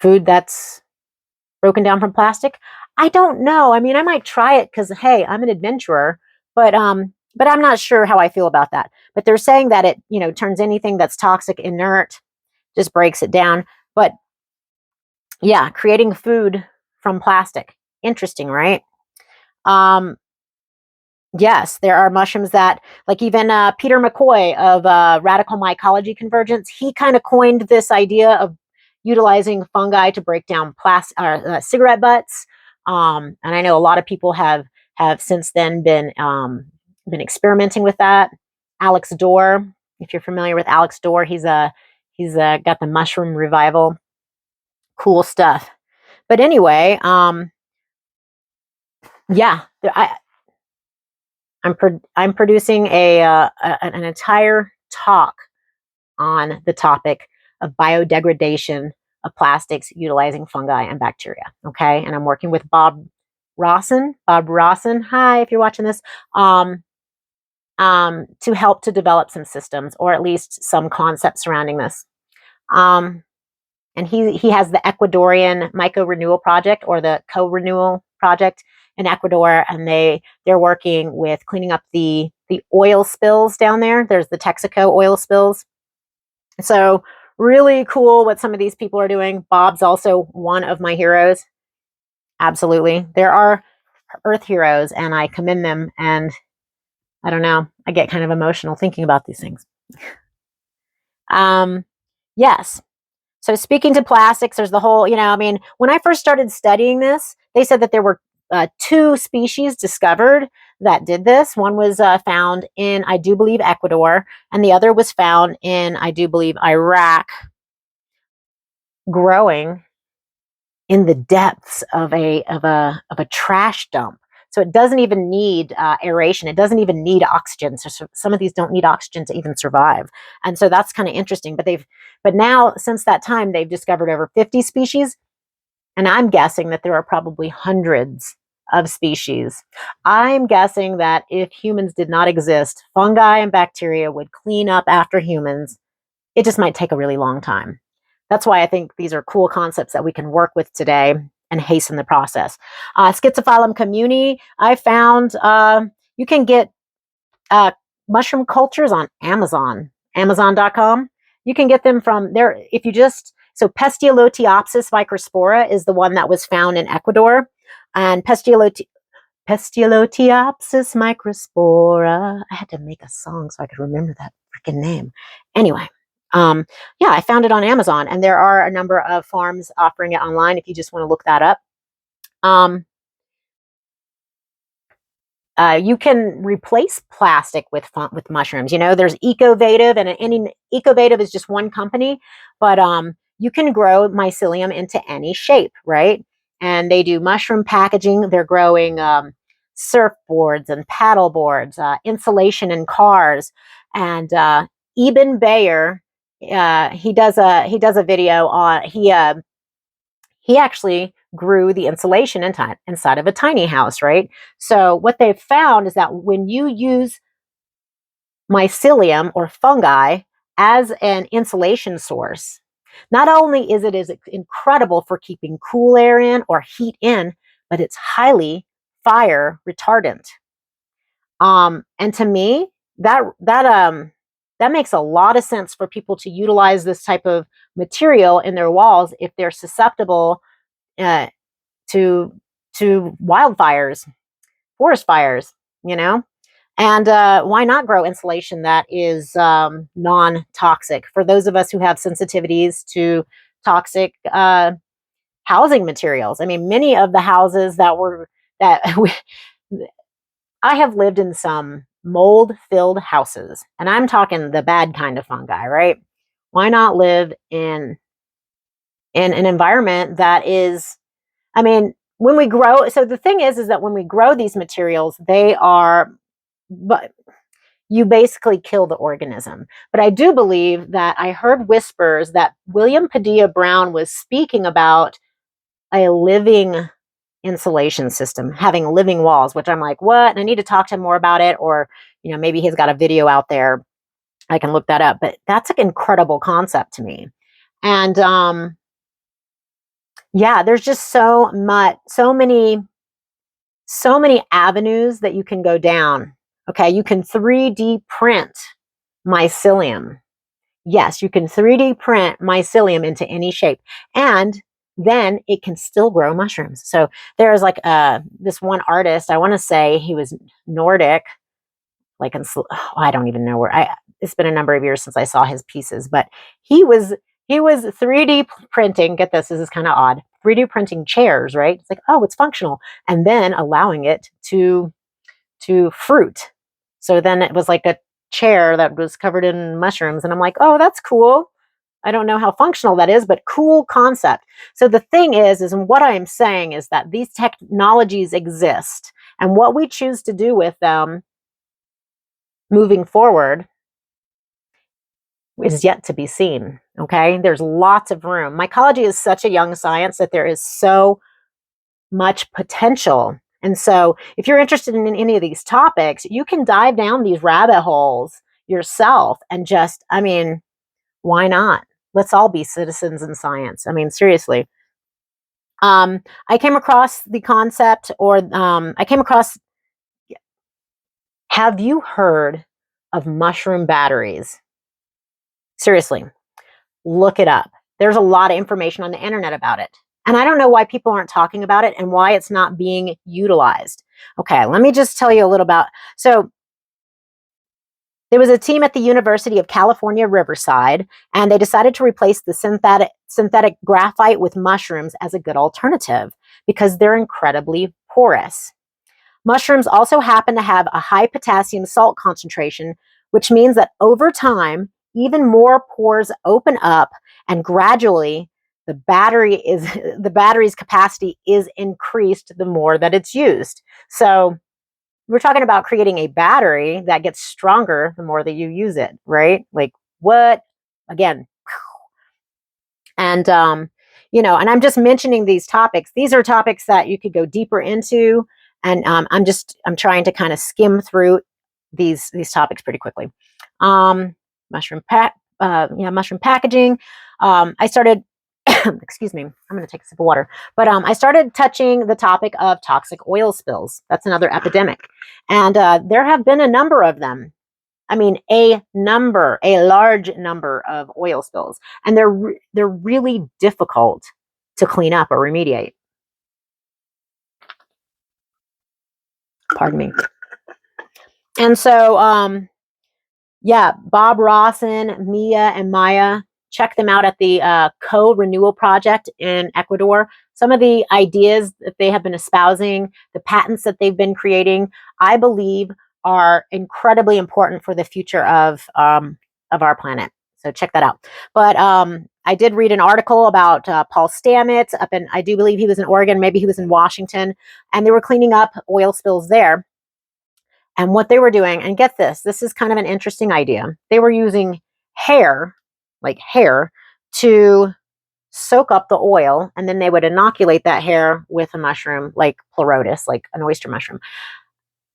S1: food that's broken down from plastic? I don't know. I mean, I might try it because, hey, I'm an adventurer, but I'm not sure how I feel about that. But they're saying that it, turns anything that's toxic, inert, just breaks it down. But yeah, creating food from plastic. Interesting, right? Yes, there are mushrooms that, like even Peter McCoy of Radical Mycology Convergence, he kind of coined this idea of utilizing fungi to break down cigarette butts. And I know a lot of people have since then been experimenting with that. Alex Dorr, if you're familiar with Alex Dorr, he's got the mushroom revival. Cool stuff. But anyway, yeah, I'm producing an entire talk on the topic of biodegradation of plastics utilizing fungi and bacteria. Okay, and I'm working with Bob Rawson. Bob Rawson, hi, if you're watching this, to help to develop some systems, or at least some concepts surrounding this. And he has the Ecuadorian Myco Renewal Project, or the Co-Renewal Project in Ecuador, and they're working with cleaning up the oil spills down there. There's the Texaco oil spills. So really cool what some of these people are doing. Bob's also one of my heroes. Absolutely. There are Earth heroes, and I commend them, and I don't know, I get kind of emotional thinking about these things. Yes. So speaking to plastics, there's the whole, when I first started studying this, they said that there were 2 species discovered that did this. One was found in, I do believe, Ecuador, and the other was found in, I do believe, Iraq, growing in the depths of a trash dump. So it doesn't even need aeration. It doesn't even need oxygen. So some of these don't need oxygen to even survive. And so that's kind of interesting. But now, since that time, they've discovered over 50 species. And I'm guessing that there are probably hundreds of species. I'm guessing that if humans did not exist, fungi and bacteria would clean up after humans. It just might take a really long time. That's why I think these are cool concepts that we can work with today and hasten the process. Schizophilum communi, I found you can get mushroom cultures on Amazon, Amazon.com. You can get them from there. If you just, so Pestialotiopsis microspora is the one that was found in Ecuador. And Pestialotiopsis microspora. I had to make a song so I could remember that freaking name. Anyway, yeah, I found it on Amazon, and there are a number of farms offering it online if you just want to look that up. You can replace plastic with mushrooms. You know, there's Ecovative, and Ecovative is just one company, but you can grow mycelium into any shape, right? And they do mushroom packaging. They're growing surfboards and paddle boards, insulation in cars, and Eben Bayer. He does a video on he actually grew the insulation inside of a tiny house, right? So what they've found is that when you use mycelium or fungi as an insulation source, not only is it incredible for keeping cool air in or heat in, but it's highly fire retardant. And to me, that makes a lot of sense for people to utilize this type of material in their walls if they're susceptible uh, to wildfires, forest fires, you know. And why not grow insulation that is non-toxic for those of us who have sensitivities to toxic housing materials? I mean, many of the houses I have lived in some mold-filled houses, and I'm talking the bad kind of fungi, right? Why not live in an environment that is, I mean, when we grow, so the thing is that when we grow these materials, but you basically kill the organism. But I do believe that I heard whispers that William Padilla Brown was speaking about a living insulation system, having living walls, which I'm like, what? And I need to talk to him more about it. Or, maybe he's got a video out there. I can look that up. But that's an incredible concept to me. And yeah, there's just so many avenues that you can go down. Okay, you can 3D print mycelium. Yes, you can 3D print mycelium into any shape, and then it can still grow mushrooms. So there's like this one artist, I want to say he was Nordic, like I don't even know where. It's been a number of years since I saw his pieces, but he was 3D printing. Get this is kind of odd. 3D printing chairs, right? It's like, oh, it's functional, and then allowing it to fruit. So then it was like a chair that was covered in mushrooms, and I'm like, oh, that's cool. I don't know how functional that is, but cool concept. So the thing is and what I am saying is that these technologies exist, and what we choose to do with them moving forward is yet to be seen. Okay, there's lots of room. Mycology is such a young science that there is so much potential. And so if you're interested in any of these topics, you can dive down these rabbit holes yourself and just, I mean, why not? Let's all be citizens in science. I mean, seriously. I came across the concept, have you heard of mushroom batteries? Seriously, look it up. There's a lot of information on the internet about it. And I don't know why people aren't talking about it and why it's not being utilized. Okay, let me just tell you a little about, so there was a team at the University of California, Riverside, and they decided to replace the synthetic graphite with mushrooms as a good alternative because they're incredibly porous. Mushrooms also happen to have a high potassium salt concentration, which means that over time, even more pores open up, and gradually the battery's capacity is increased the more that it's used. So we're talking about creating a battery that gets stronger the more that you use it, right? Like what? Again. And and I'm just mentioning these topics. These are topics that you could go deeper into, and I'm trying to kind of skim through these topics pretty quickly. Mushroom packaging. I started. Excuse me. I'm going to take a sip of water. But I started touching the topic of toxic oil spills. That's another epidemic, and there have been a number of them. I mean, a large number of oil spills, and they're really difficult to clean up or remediate. Pardon me. And so, yeah, Bob Rawson, Mia, and Maya, check them out at the Co-Renewal Project in Ecuador. Some of the ideas that they have been espousing, the patents that they've been creating, I believe are incredibly important for the future of our planet. So check that out. But I did read an article about Paul Stamets up in, I do believe he was in Oregon, maybe he was in Washington, and they were cleaning up oil spills there. And what they were doing, and get this, this is kind of an interesting idea. They were using hair, like hair, to soak up the oil, and then they would inoculate that hair with a mushroom like pleurotus, like an oyster mushroom.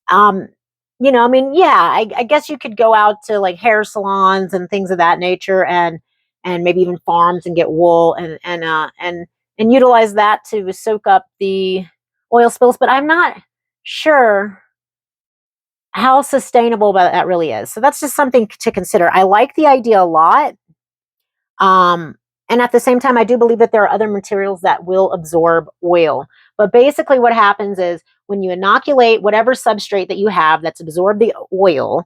S1: I mean, yeah, I guess you could go out to like hair salons and things of that nature, and maybe even farms and get wool and utilize that to soak up the oil spills. But I'm not sure how sustainable that really is. So that's just something to consider. I like the idea a lot. And at the same time, I do believe that there are other materials that will absorb oil. But basically what happens is when you inoculate whatever substrate that you have that's absorbed the oil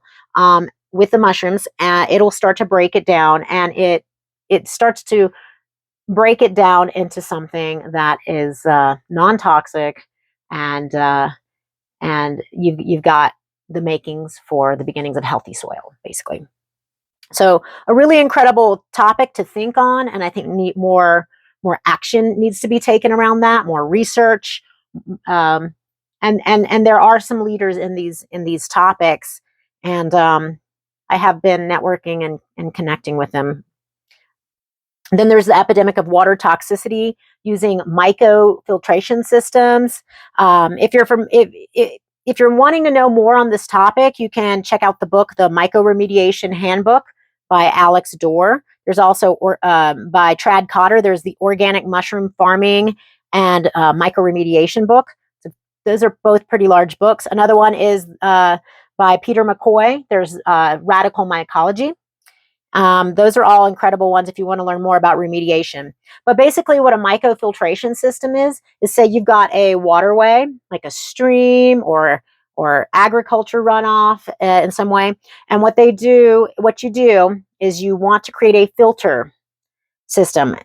S1: with the mushrooms, it'll start to break it down, and it starts to break it down into something that is non-toxic, and you've got the makings for the beginnings of healthy soil, basically. So a really incredible topic to think on, and I think more action needs to be taken around that, more research, and there are some leaders in these topics, and I have been networking and connecting with them. And then there's the epidemic of water toxicity using mycofiltration systems. If you're wanting to know more on this topic, you can check out the book, The Mycoremediation Handbook by Alex Dorr. There's also by Trad Cotter, there's the Organic Mushroom Farming and Mycoremediation book. So those are both pretty large books. Another one is by Peter McCoy. There's Radical Mycology. Those are all incredible ones if you want to learn more about remediation. But basically what a mycofiltration system is say you've got a waterway, like a stream or agriculture runoff in some way. And what you do is you want to create a filter system.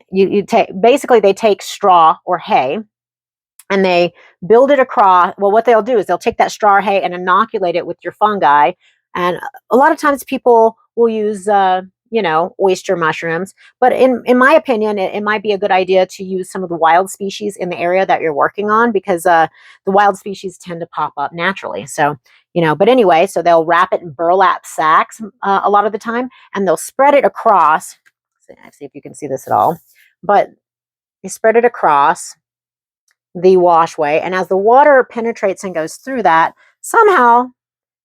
S1: Basically they take straw or hay, and they build it across. Well, what they'll do is they'll take that straw or hay and inoculate it with your fungi. And a lot of times people will use oyster mushrooms. But in my opinion, it might be a good idea to use some of the wild species in the area that you're working on, because the wild species tend to pop up naturally. So, but anyway, so they'll wrap it in burlap sacks a lot of the time, and they'll spread it across. Let's see if you can see this at all. But they spread it across the washway, and as the water penetrates and goes through that, somehow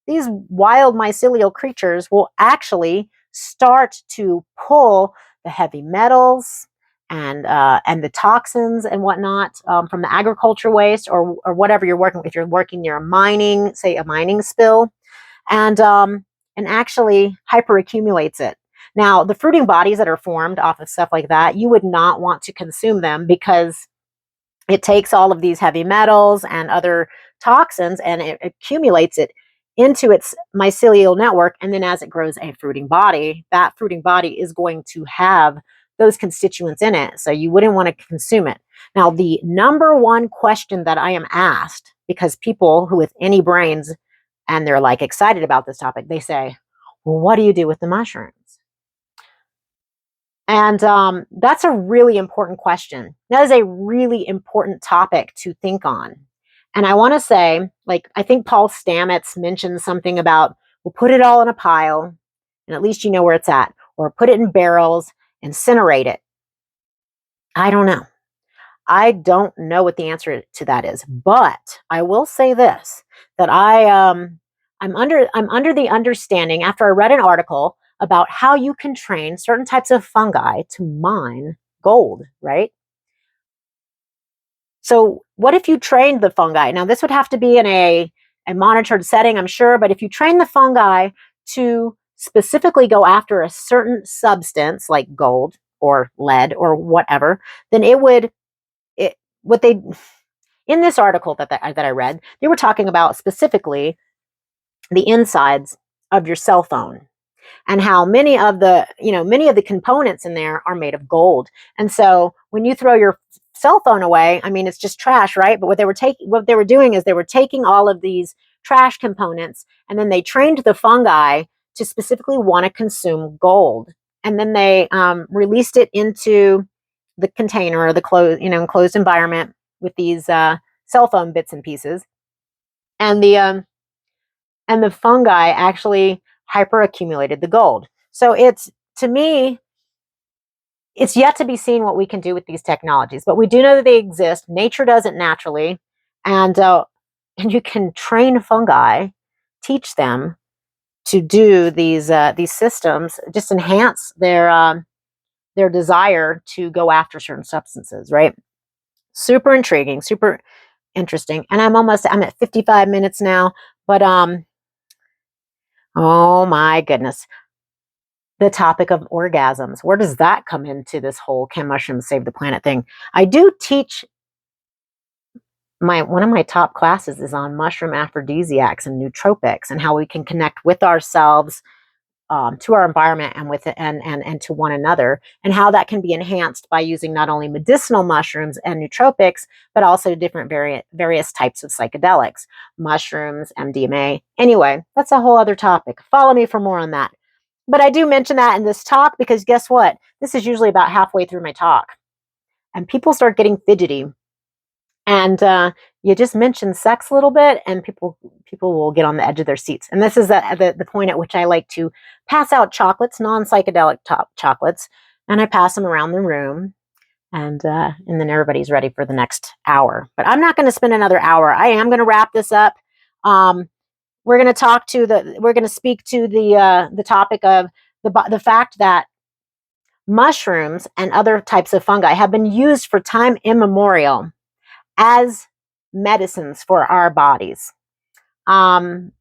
S1: these wild mycelial creatures will actually start to pull the heavy metals and the toxins and whatnot from the agriculture waste or whatever you're working with. If you're working near a mining spill, and actually hyperaccumulates it. Now, the fruiting bodies that are formed off of stuff like that, you would not want to consume them, because it takes all of these heavy metals and other toxins and it accumulates it into its mycelial network. And then as it grows a fruiting body, that fruiting body is going to have those constituents in it. So you wouldn't want to consume it. Now, the number one question that I am asked, because people who with any brains and they're like excited about this topic, they say, well, what do you do with the mushrooms? And that's a really important question. That is a really important topic to think on. And I want to say, like, I think Paul Stamets mentioned something about, we'll put it all in a pile, and at least you know where it's at, or put it in barrels, incinerate it. I don't know. I don't know what the answer to that is, but I will say this, that I'm under the understanding, after I read an article about how you can train certain types of fungi to mine gold, right? So what if you trained the fungi? Now, this would have to be in a monitored setting, I'm sure, but if you train the fungi to specifically go after a certain substance like gold or lead or whatever, then what they, in this article that I read, they were talking about specifically the insides of your cell phone, and how many of the components in there are made of gold. And so when you throw your cell phone away, I mean, it's just trash, right? But what they were doing is they were taking all of these trash components, and then they trained the fungi to specifically want to consume gold. And then they released it into the container or the enclosed environment with these cell phone bits and pieces. And the fungi actually hyperaccumulated the gold. So to me, it's yet to be seen what we can do with these technologies, but we do know that they exist. Nature does it naturally, and you can train fungi, teach them to do these systems, just enhance their desire to go after certain substances. Right? Super intriguing, super interesting. And I'm at 55 minutes now, but oh my goodness. The topic of orgasms. Where does that come into this whole can mushrooms save the planet thing? I do teach one of my top classes is on mushroom aphrodisiacs and nootropics, and how we can connect with ourselves, to our environment, and and to one another, and how that can be enhanced by using not only medicinal mushrooms and nootropics, but also different various types of psychedelics, mushrooms, MDMA. Anyway, that's a whole other topic. Follow me for more on that. But I do mention that in this talk because guess what? This is usually about halfway through my talk, and people start getting fidgety. And you just mention sex a little bit, and people will get on the edge of their seats. And this is the point at which I like to pass out chocolates, non-psychedelic chocolates, and I pass them around the room, and then everybody's ready for the next hour. But I'm not going to spend another hour. I am going to wrap this up. We're going to speak to the topic of the fact that mushrooms and other types of fungi have been used for time immemorial as medicines for our bodies. You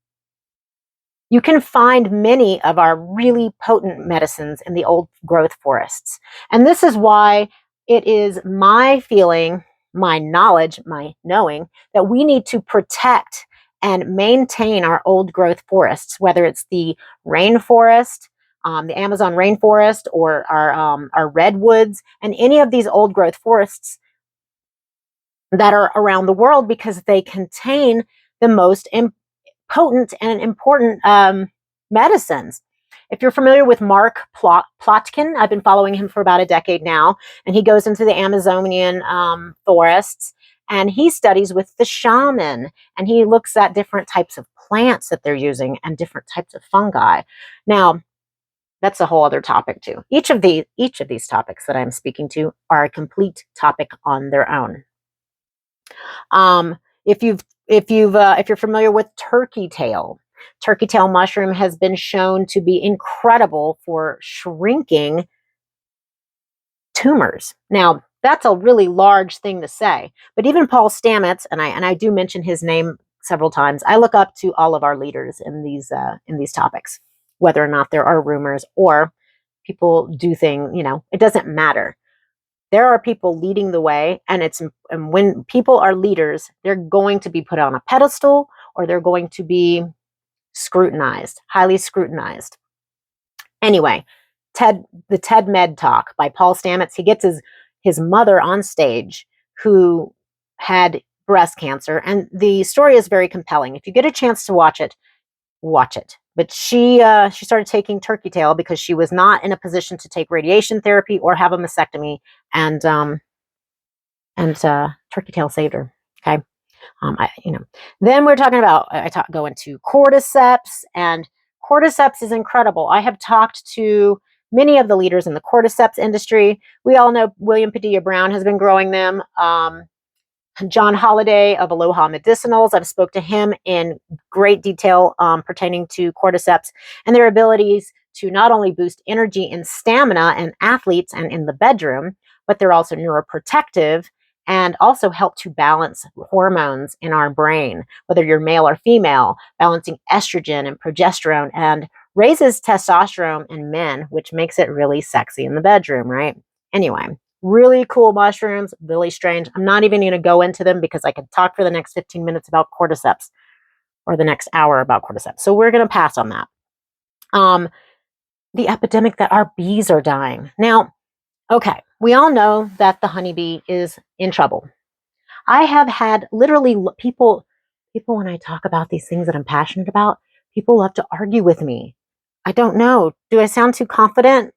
S1: can find many of our really potent medicines in the old growth forests. And this is why it is my feeling, my knowledge, my knowing that we need to protect and maintain our old growth forests, whether it's the rainforest, the Amazon rainforest, or our redwoods, and any of these old growth forests that are around the world, because they contain the most potent and important medicines. If you're familiar with Mark Plotkin, I've been following him for about a decade now, and he goes into the Amazonian forests, and he studies with the shaman, and he looks at different types of plants that they're using and different types of fungi. Now, that's a whole other topic too. Each of these topics that I'm speaking to are a complete topic on their own. If you're familiar with turkey tail mushroom has been shown to be incredible for shrinking tumors. Now, that's a really large thing to say, but even Paul Stamets, and I do mention his name several times. I look up to all of our leaders in these topics, whether or not there are rumors or people do things. It doesn't matter. There are people leading the way, and when people are leaders, they're going to be put on a pedestal, or they're going to be scrutinized, highly scrutinized. Anyway, the TED Med Talk by Paul Stamets. He gets his mother on stage, who had breast cancer, and the story is very compelling. If you get a chance to watch it, watch it. But she started taking turkey tail because she was not in a position to take radiation therapy or have a mastectomy, and turkey tail saved her. Okay, Then we're talking about go into cordyceps, and cordyceps is incredible. I have talked to many of the leaders in the cordyceps industry. We all know William Padilla Brown has been growing them. John Holliday of Aloha Medicinals, I've spoke to him in great detail pertaining to cordyceps and their abilities to not only boost energy and stamina in athletes and in the bedroom, but they're also neuroprotective and also help to balance hormones in our brain, whether you're male or female, balancing estrogen and progesterone and raises testosterone in men, which makes it really sexy in the bedroom, right? Anyway, really cool mushrooms, really strange. I'm not even going to go into them because I could talk for the next 15 minutes about cordyceps or the next hour about cordyceps. So we're going to pass on that. The epidemic that our bees are dying. Now, okay, we all know that the honeybee is in trouble. I have had literally people when I talk about these things that I'm passionate about, people love to argue with me. I don't know. Do I sound too confident?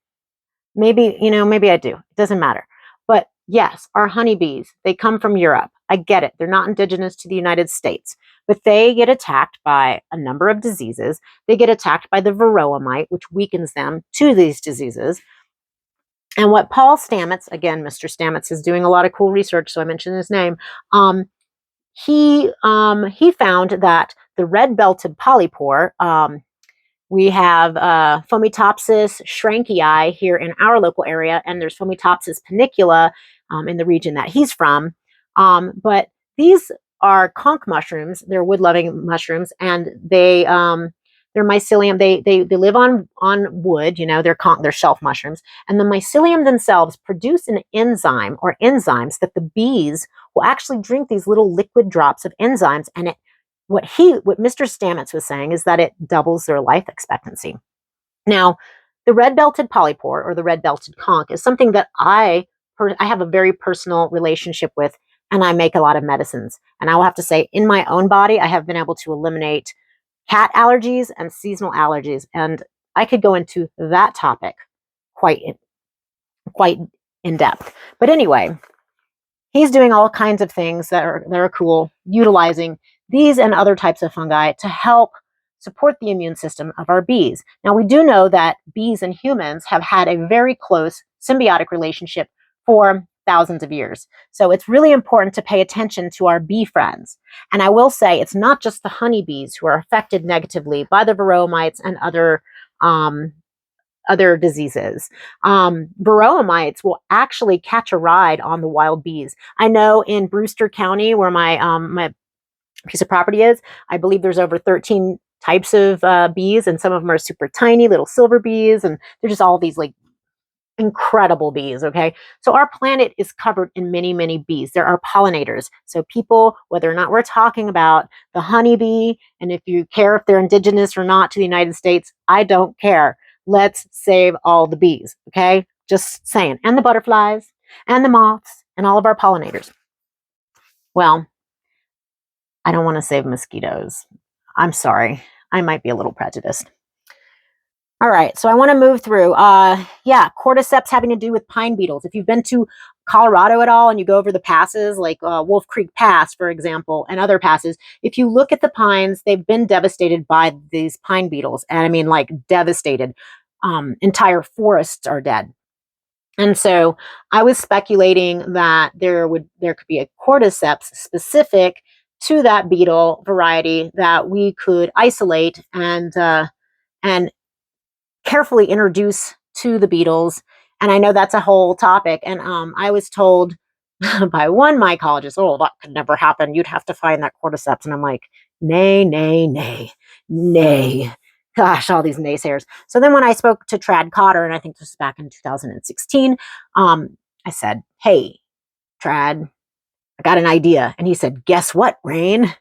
S1: Maybe, maybe I do. It doesn't matter. But yes, our honeybees, they come from Europe. I get it. They're not indigenous to the United States, but they get attacked by a number of diseases. They get attacked by the varroa mite, which weakens them to these diseases. And what Paul Stamets, again, Mr. Stamets is doing a lot of cool research, so I mentioned his name. He found that the red-belted polypore, we have Fomitopsis schrankii here in our local area, and there's Fomitopsis panicula in the region that he's from. But these are conch mushrooms. They're wood-loving mushrooms, and they're mycelium. They live on wood. They're shelf mushrooms, and the mycelium themselves produce an enzyme or enzymes that the bees will actually drink these little liquid drops of enzymes, and what Mr. Stamets was saying is that it doubles their life expectancy. Now, the red-belted polypore or the red-belted conch is something that I have a very personal relationship with, and I make a lot of medicines. And I will have to say, in my own body, I have been able to eliminate cat allergies and seasonal allergies, and I could go into that topic quite in depth. But anyway, he's doing all kinds of things that are cool, utilizing these and other types of fungi to help support the immune system of our bees. Now, we do know that bees and humans have had a very close symbiotic relationship for thousands of years. So it's really important to pay attention to our bee friends. And I will say it's not just the honeybees who are affected negatively by the varroa mites and other diseases. Varroa mites will actually catch a ride on the wild bees. I know in Brewster County, where my piece of property is, I believe there's over 13 types of bees, and some of them are super tiny little silver bees, and they're just all these like incredible bees. Okay, so our planet is covered in many, many bees. There are pollinators. So people, whether or not we're talking about the honeybee, and if you care if they're indigenous or not to the United States, I don't care. Let's save all the bees. Okay, just saying, and the butterflies and the moths and all of our pollinators. Well, I don't want to save mosquitoes. I'm sorry. I might be a little prejudiced. All right, so I want to move through. Cordyceps having to do with pine beetles. If you've been to Colorado at all and you go over the passes, like Wolf Creek Pass, for example, and other passes, if you look at the pines, they've been devastated by these pine beetles. And I mean, like devastated. Entire forests are dead. And so I was speculating that there could be a cordyceps specific to that beetle variety that we could isolate and carefully introduce to the beetles. And I know that's a whole topic. And I was told by one mycologist, oh, that could never happen. You'd have to find that cordyceps. And I'm like, nay, nay, nay, nay. Gosh, all these naysayers. So then when I spoke to Trad Cotter, and I think this was back in 2016, I said, hey, Trad, I got an idea. And he said, guess what, Rayne?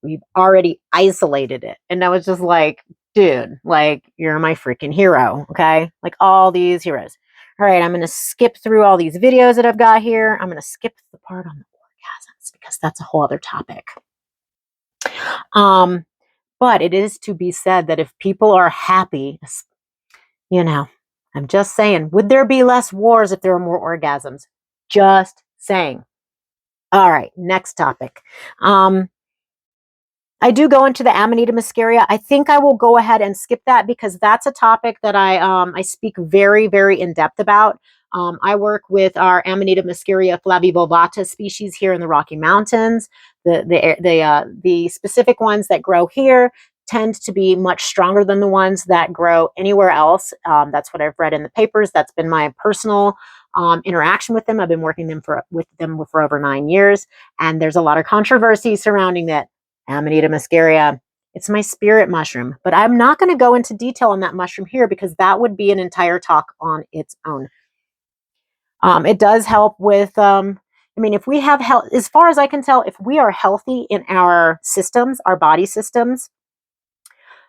S1: We've already isolated it. And I was just like, dude, like, you're my freaking hero, okay? Like all these heroes. All right, I'm going to skip through all these videos that I've got here. I'm going to skip the part on the orgasms because that's a whole other topic. But it is to be said that if people are happy, I'm just saying, would there be less wars if there were more orgasms? Just saying. All right, next topic. I do go into the Amanita muscaria. I think I will go ahead and skip that because that's a topic that I speak very, very in depth about. I work with our Amanita muscaria flavivulvata species here in the Rocky Mountains. The specific ones that grow here tend to be much stronger than the ones that grow anywhere else. That's what I've read in the papers. That's been my personal interaction with them. I've been working with them for over 9 years, and there's a lot of controversy surrounding that. Amanita muscaria It's my spirit mushroom, but I'm not going to go into detail on that mushroom here because that would be an entire talk on its own. It does help with, I mean, if we have health, as far as I can tell, if we are healthy in our systems, our body systems,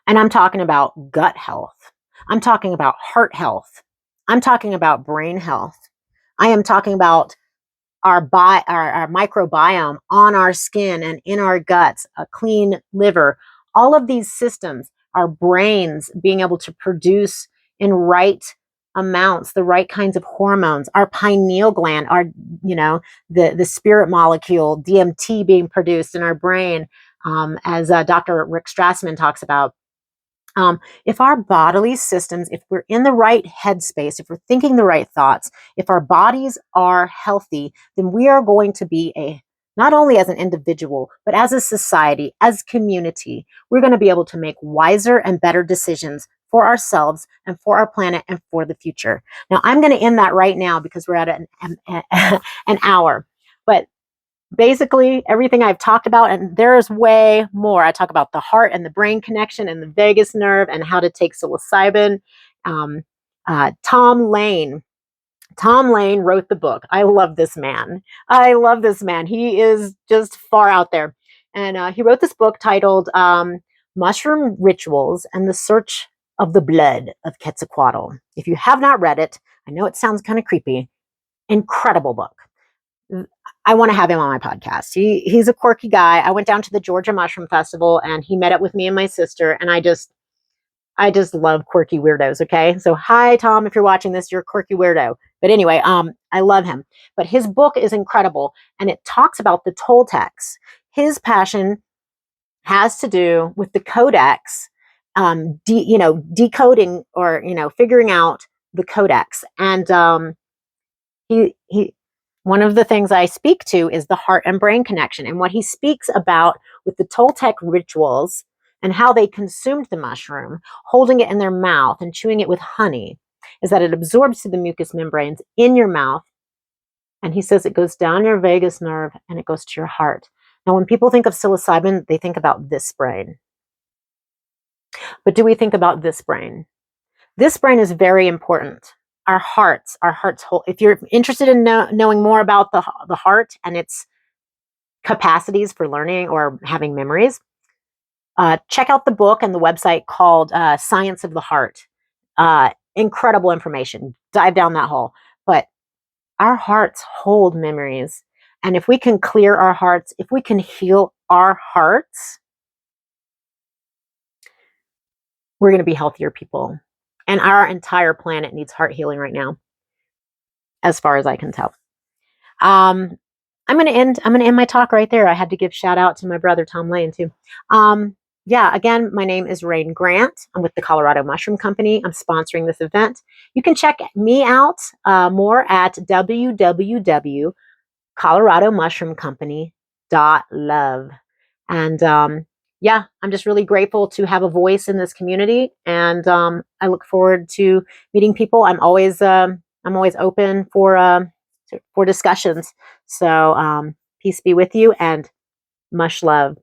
S1: and I'm talking about gut health, I'm talking about heart health, I'm talking about brain health, I am talking about our microbiome on our skin and in our guts, a clean liver, all of these systems, our brains being able to produce in right amounts, the right kinds of hormones, our pineal gland, our, the spirit molecule, DMT being produced in our brain, as Dr. Rick Strassman talks about. If our bodily systems, if we're in the right headspace, if we're thinking the right thoughts, if our bodies are healthy, then we are going to be not only as an individual, but as a society, as community, we're going to be able to make wiser and better decisions for ourselves and for our planet and for the future. Now, I'm going to end that right now because we're at an hour. But basically everything I've talked about, and there's way more. I talk about the heart and the brain connection and the vagus nerve and how to take psilocybin. Um, Tom Lane wrote the book. I love this man. He is just far out there. And he wrote this book titled Mushroom Rituals and the Search of the Blood of Quetzalcoatl. If you have not read it, I know it sounds kind of creepy. Incredible book. I want to have him on my podcast. He's a quirky guy. I went down to the Georgia Mushroom Festival and he met up with me and my sister, and I just love quirky weirdos. Okay. So hi, Tom, if you're watching this, you're a quirky weirdo. But anyway, I love him. But his book is incredible and it talks about the Toltecs. His passion has to do with the codex, decoding or, figuring out the codex. And he one of the things I speak to is the heart and brain connection. And what he speaks about with the Toltec rituals and how they consumed the mushroom, holding it in their mouth and chewing it with honey, is that it absorbs through the mucous membranes in your mouth. And he says it goes down your vagus nerve and it goes to your heart. Now, when people think of psilocybin, they think about this brain. But do we think about this brain? This brain is very important. Our hearts whole. If you're interested in knowing more about the heart and its capacities for learning or having memories, check out the book and the website called Science of the Heart. Incredible information. Dive down that hole. But our hearts hold memories. And if we can clear our hearts, if we can heal our hearts, we're going to be healthier people. And our entire planet needs heart healing right now, as far as I can tell. I'm going to end my talk right there. I had to give shout out to my brother, Tom Lane, too. Again, my name is Rayne Grant. I'm with the Colorado Mushroom Company. I'm sponsoring this event. You can check me out more at www.coloradomushroomcompany.love. And I'm just really grateful to have a voice in this community. And I look forward to meeting people. I'm always open for discussions. So peace be with you and much love.